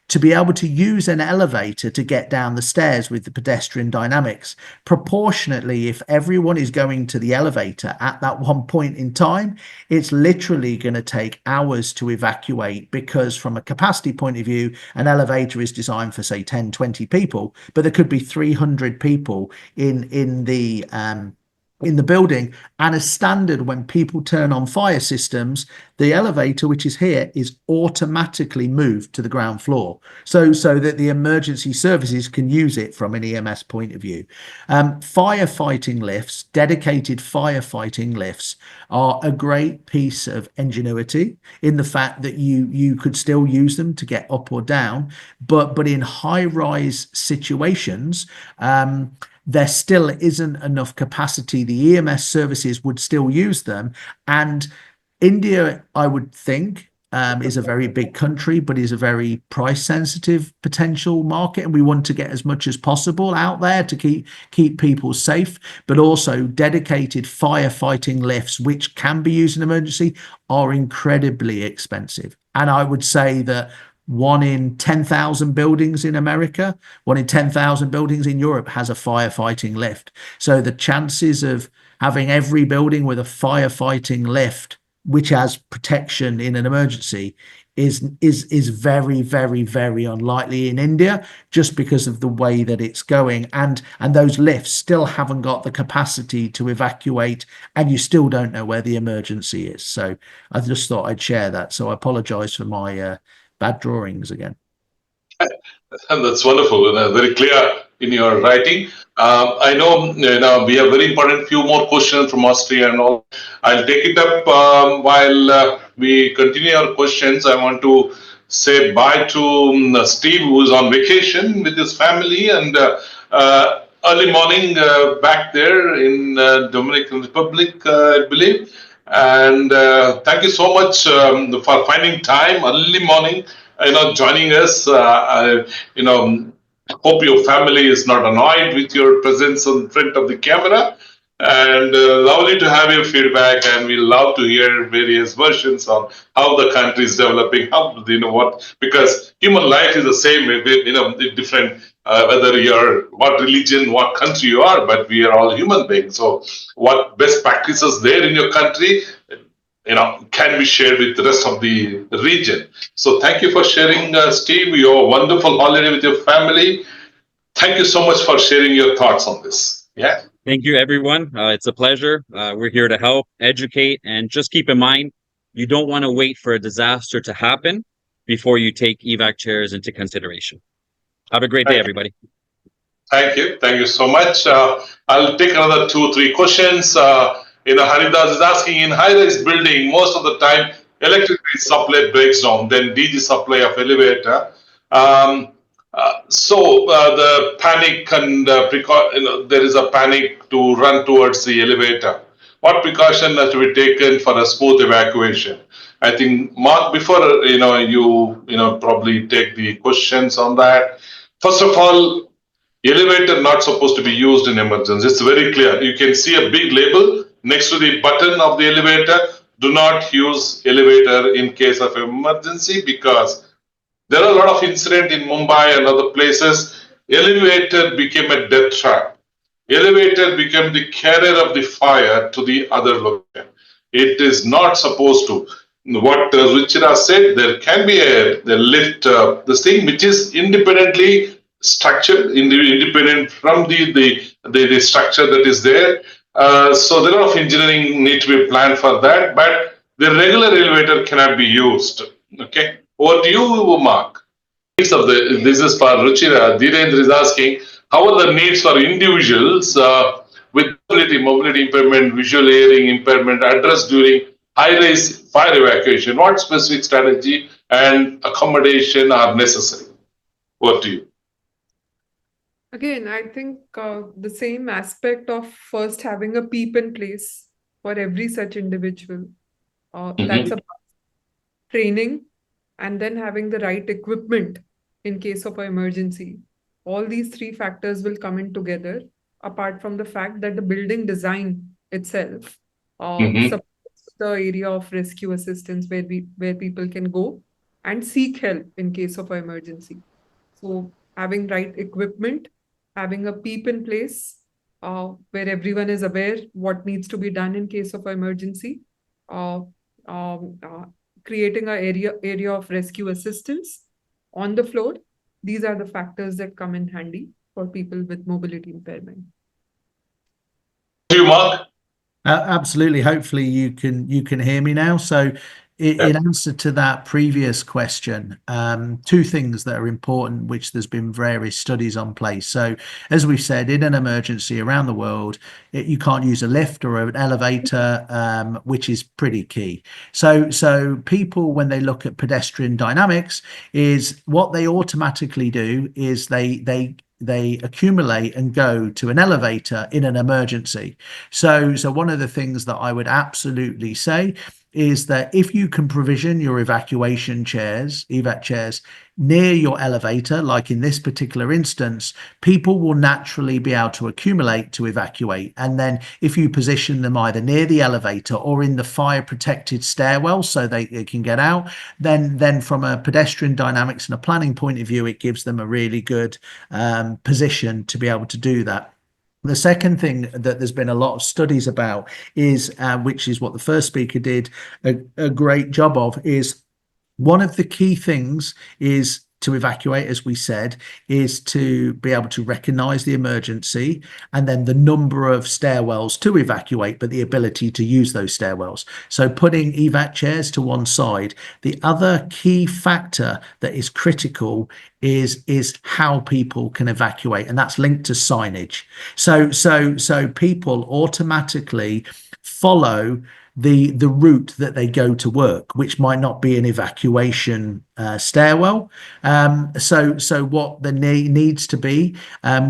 to be able to use an elevator to get down the stairs with the pedestrian dynamics, proportionately, if everyone is going to the elevator at that one point in time, it's literally going to take hours to evacuate, because from a capacity point of view, an elevator is designed for, say, 10, 20 people, but there could be 300 people in the in the building, and as standard, when people turn on fire systems, the elevator, which is here, is automatically moved to the ground floor, so that the emergency services can use it from an EMS point of view. Firefighting lifts, dedicated firefighting lifts, are a great piece of ingenuity in the fact that you could still use them to get up or down, but in high-rise situations, there still isn't enough capacity. The EMS services would still use them. And India, I would think, is a very big country, but is a very price sensitive potential market. And we want to get as much as possible out there to keep people safe, but also dedicated firefighting lifts, which can be used in emergency, are incredibly expensive. And I would say that 1 in 10,000 buildings in America, 1 in 10,000 buildings in Europe has a firefighting lift. So the chances of having every building with a firefighting lift, which has protection in an emergency, is very, very, very unlikely in India, just because of the way that it's going. And those lifts still haven't got the capacity to evacuate, and you still don't know where the emergency is. So I just thought I'd share that. So I apologize for my bad drawings again. And that's wonderful, very clear in your writing. I know, we have very important few more questions from Austria and all. I'll take it up while we continue our questions. I want to say bye to Steve, who is on vacation with his family, and early morning back there in Dominican Republic, I believe. And thank you so much for finding time early morning, joining us. Hope your family is not annoyed with your presence in front of the camera. And lovely to have your feedback, and we love to hear various versions on how the country is developing. Because human life is the same, different whether you're what religion, what country you are, but we are all human beings. So, what best practices there in your country, can be shared with the rest of the region. So thank you for sharing, Steve, your wonderful holiday with your family. Thank you so much for sharing your thoughts on this. Yeah. Thank you, everyone. It's a pleasure. We're here to help, educate, and just keep in mind, you don't want to wait for a disaster to happen before you take evac chairs into consideration. Have a great day, everybody. Thank you. Thank you so much. I'll take another 2-3 questions. Haridas is asking, in high-rise building, most of the time electricity supply breaks down, then DG supply of elevator. So the panic and there is a panic to run towards the elevator. What precaution has to be taken for a smooth evacuation? I think, Mark, before you probably take the questions on that. First of all, elevator not supposed to be used in emergency. It's very clear. You can see a big label next to the button of the elevator. Do not use elevator in case of emergency, because there are a lot of incidents in Mumbai and other places. Elevator became a death trap. Elevator became the carrier of the fire to the other location. It is not supposed to. What Ruchira said, there can be a lift, this thing which is independently structured, independent from the structure that is there. So there are a lot of engineering need to be planned for that, but the regular elevator cannot be used. Okay, over to you, Mark. This is for Ruchira. Dhirendra is asking, how are the needs for individuals with mobility impairment, visual hearing impairment addressed during high-rise fire evacuation? What specific strategy and accommodation are necessary? Over to you. Again, I think the same aspect of first having a PEEP in place for every such individual. That's about training, and then having the right equipment in case of an emergency. All these 3 factors will come in together, apart from the fact that the building design itself supports the area of rescue assistance where people can go and seek help in case of an emergency. So having right equipment, having a PEEP in place where everyone is aware what needs to be done in case of an emergency, creating an area of rescue assistance on the floor. These are the factors that come in handy for people with mobility impairment. Thank you, Mark. Absolutely. Hopefully you can hear me now. So in answer to that previous question, two things that are important, which there's been various studies on place. So as we've said, in an emergency around the world, you can't use a lift or an elevator, which is pretty key. So people, when they look at pedestrian dynamics, is what they automatically do is they accumulate and go to an elevator in an emergency. So one of the things that I would absolutely say is that if you can provision your evacuation chairs, evac chairs, near your elevator, like in this particular instance, people will naturally be able to accumulate to evacuate. And then if you position them either near the elevator or in the fire protected stairwell so they can get out, then from a pedestrian dynamics and a planning point of view, it gives them a really good position to be able to do that. The second thing that there's been a lot of studies about is, which is what the first speaker did a great job of, is one of the key things is to evacuate, as we said, is to be able to recognize the emergency and then the number of stairwells to evacuate, but the ability to use those stairwells. So putting evac chairs to one side. The other key factor that is critical is how people can evacuate, and that's linked to signage. So people automatically follow the route that they go to work, which might not be an evacuation stairwell. So what the needs to be,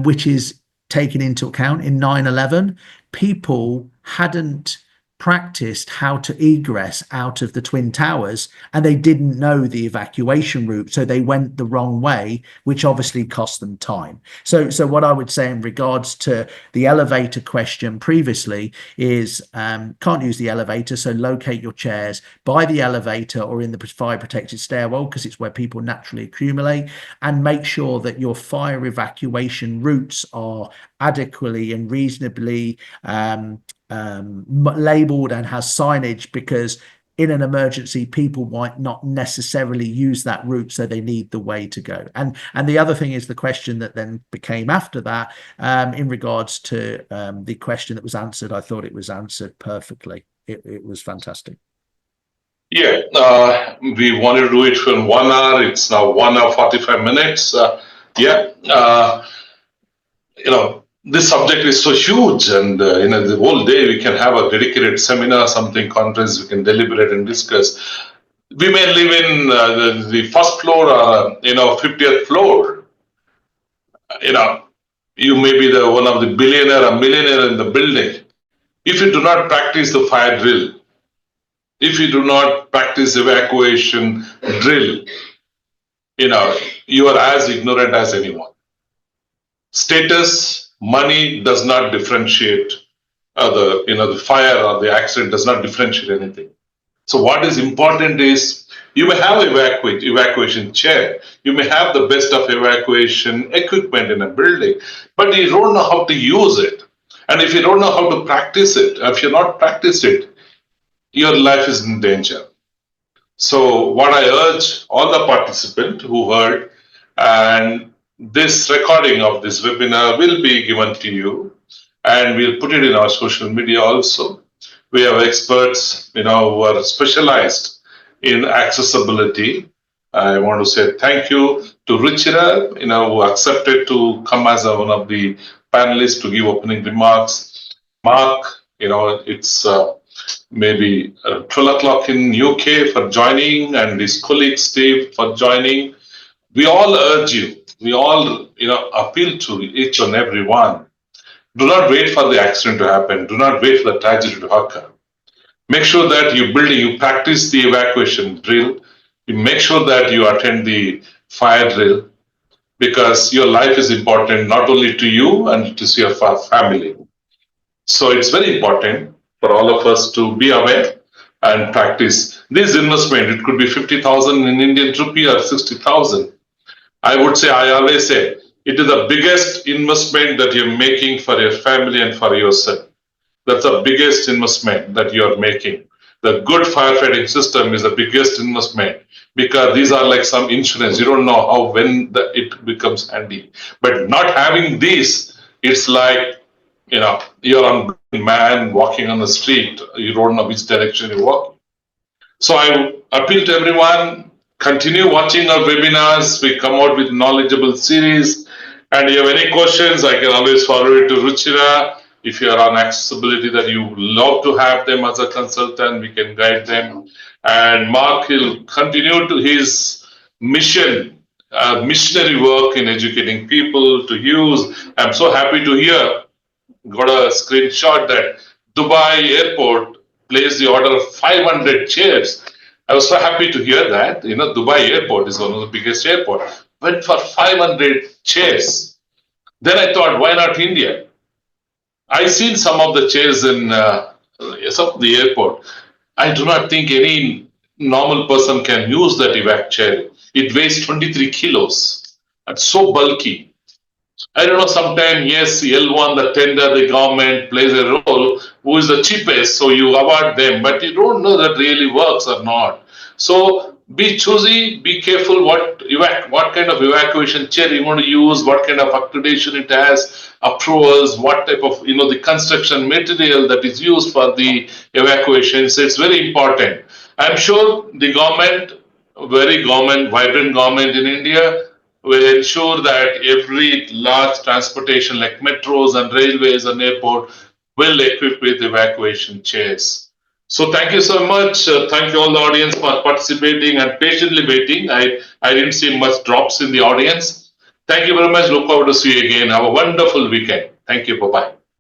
which is taken into account in 9/11, people hadn't practiced how to egress out of the Twin Towers, and they didn't know the evacuation route, so they went the wrong way, which obviously cost them time. So what I would say in regards to the elevator question previously is can't use the elevator, so locate your chairs by the elevator or in the fire protected stairwell, because it's where people naturally accumulate, and make sure that your fire evacuation routes are adequately and reasonably labeled and has signage, because in an emergency people might not necessarily use that route, so they need the way to go. And the other thing is the question that then became after that, in regards to the question that was answered. I thought it was answered perfectly. It was fantastic. Yeah, we wanted to do it for 1 hour. It's now 1 hour 45 minutes. This subject is so huge, and the whole day we can have a dedicated seminar, something conference, we can deliberate and discuss. We may live in the first floor or 50th floor. You may be one of the billionaire or millionaire in the building. If you do not practice the fire drill, if you do not practice evacuation drill, you are as ignorant as anyone. Status, money does not differentiate the fire or the accident does not differentiate anything. So what is important is you may have evacuation chair, you may have the best of evacuation equipment in a building, but you don't know how to use it. And if you don't know how to practice it, if you're not practiced it, your life is in danger. So what I urge all the participants who heard, and this recording of this webinar will be given to you, and we'll put it in our social media also. We have experts, who are specialized in accessibility. I want to say thank you to Ruchira, who accepted to come as one of the panelists to give opening remarks. Mark, it's maybe 12 o'clock in UK for joining, and his colleague Steve for joining. We all urge you, we all appeal to each and every one. Do not wait for the accident to happen. Do not wait for the tragedy to occur. Make sure that you practice the evacuation drill. You make sure that you attend the fire drill, because your life is important not only to you and to your family. So it's very important for all of us to be aware and practice this investment. It could be 50,000 in Indian rupee or 60,000. I always say, it is the biggest investment that you're making for your family and for yourself. That's the biggest investment that you're making. The good firefighting system is the biggest investment, because these are like some insurance. You don't know when it becomes handy. But not having these, it's like, you're on man walking on the street. You don't know which direction you walk. So I appeal to everyone, continue watching our webinars. We come out with knowledgeable series. And you have any questions, I can always forward it to Ruchira. If you are on accessibility that you love to have them as a consultant, we can guide them. And Mark will continue to his mission, missionary work in educating people to use. I'm so happy to hear, got a screenshot that Dubai airport placed the order of 500 chairs. I was so happy to hear that. You know, Dubai airport is one of the biggest airports. Went for 500 chairs. Then I thought, why not India? I seen some of the chairs in some of the airport. I do not think any normal person can use that evac chair. It weighs 23 kilos. It's so bulky. I don't know, sometimes, yes, L1, the tender, the government plays a role, who is the cheapest, so you award them, but you don't know that really works or not. So be choosy, be careful what kind of evacuation chair you want to use, what kind of accreditation it has, approvals, what type of, the construction material that is used for the evacuation. So it's very important. I'm sure the government, vibrant government in India, will ensure that every large transportation like metros and railways and airport will equip with evacuation chairs. So thank you so much. Thank you all the audience for participating and patiently waiting. I didn't see much drops in the audience. Thank you very much. Look forward to see you again. Have a wonderful weekend. Thank you. Bye-bye.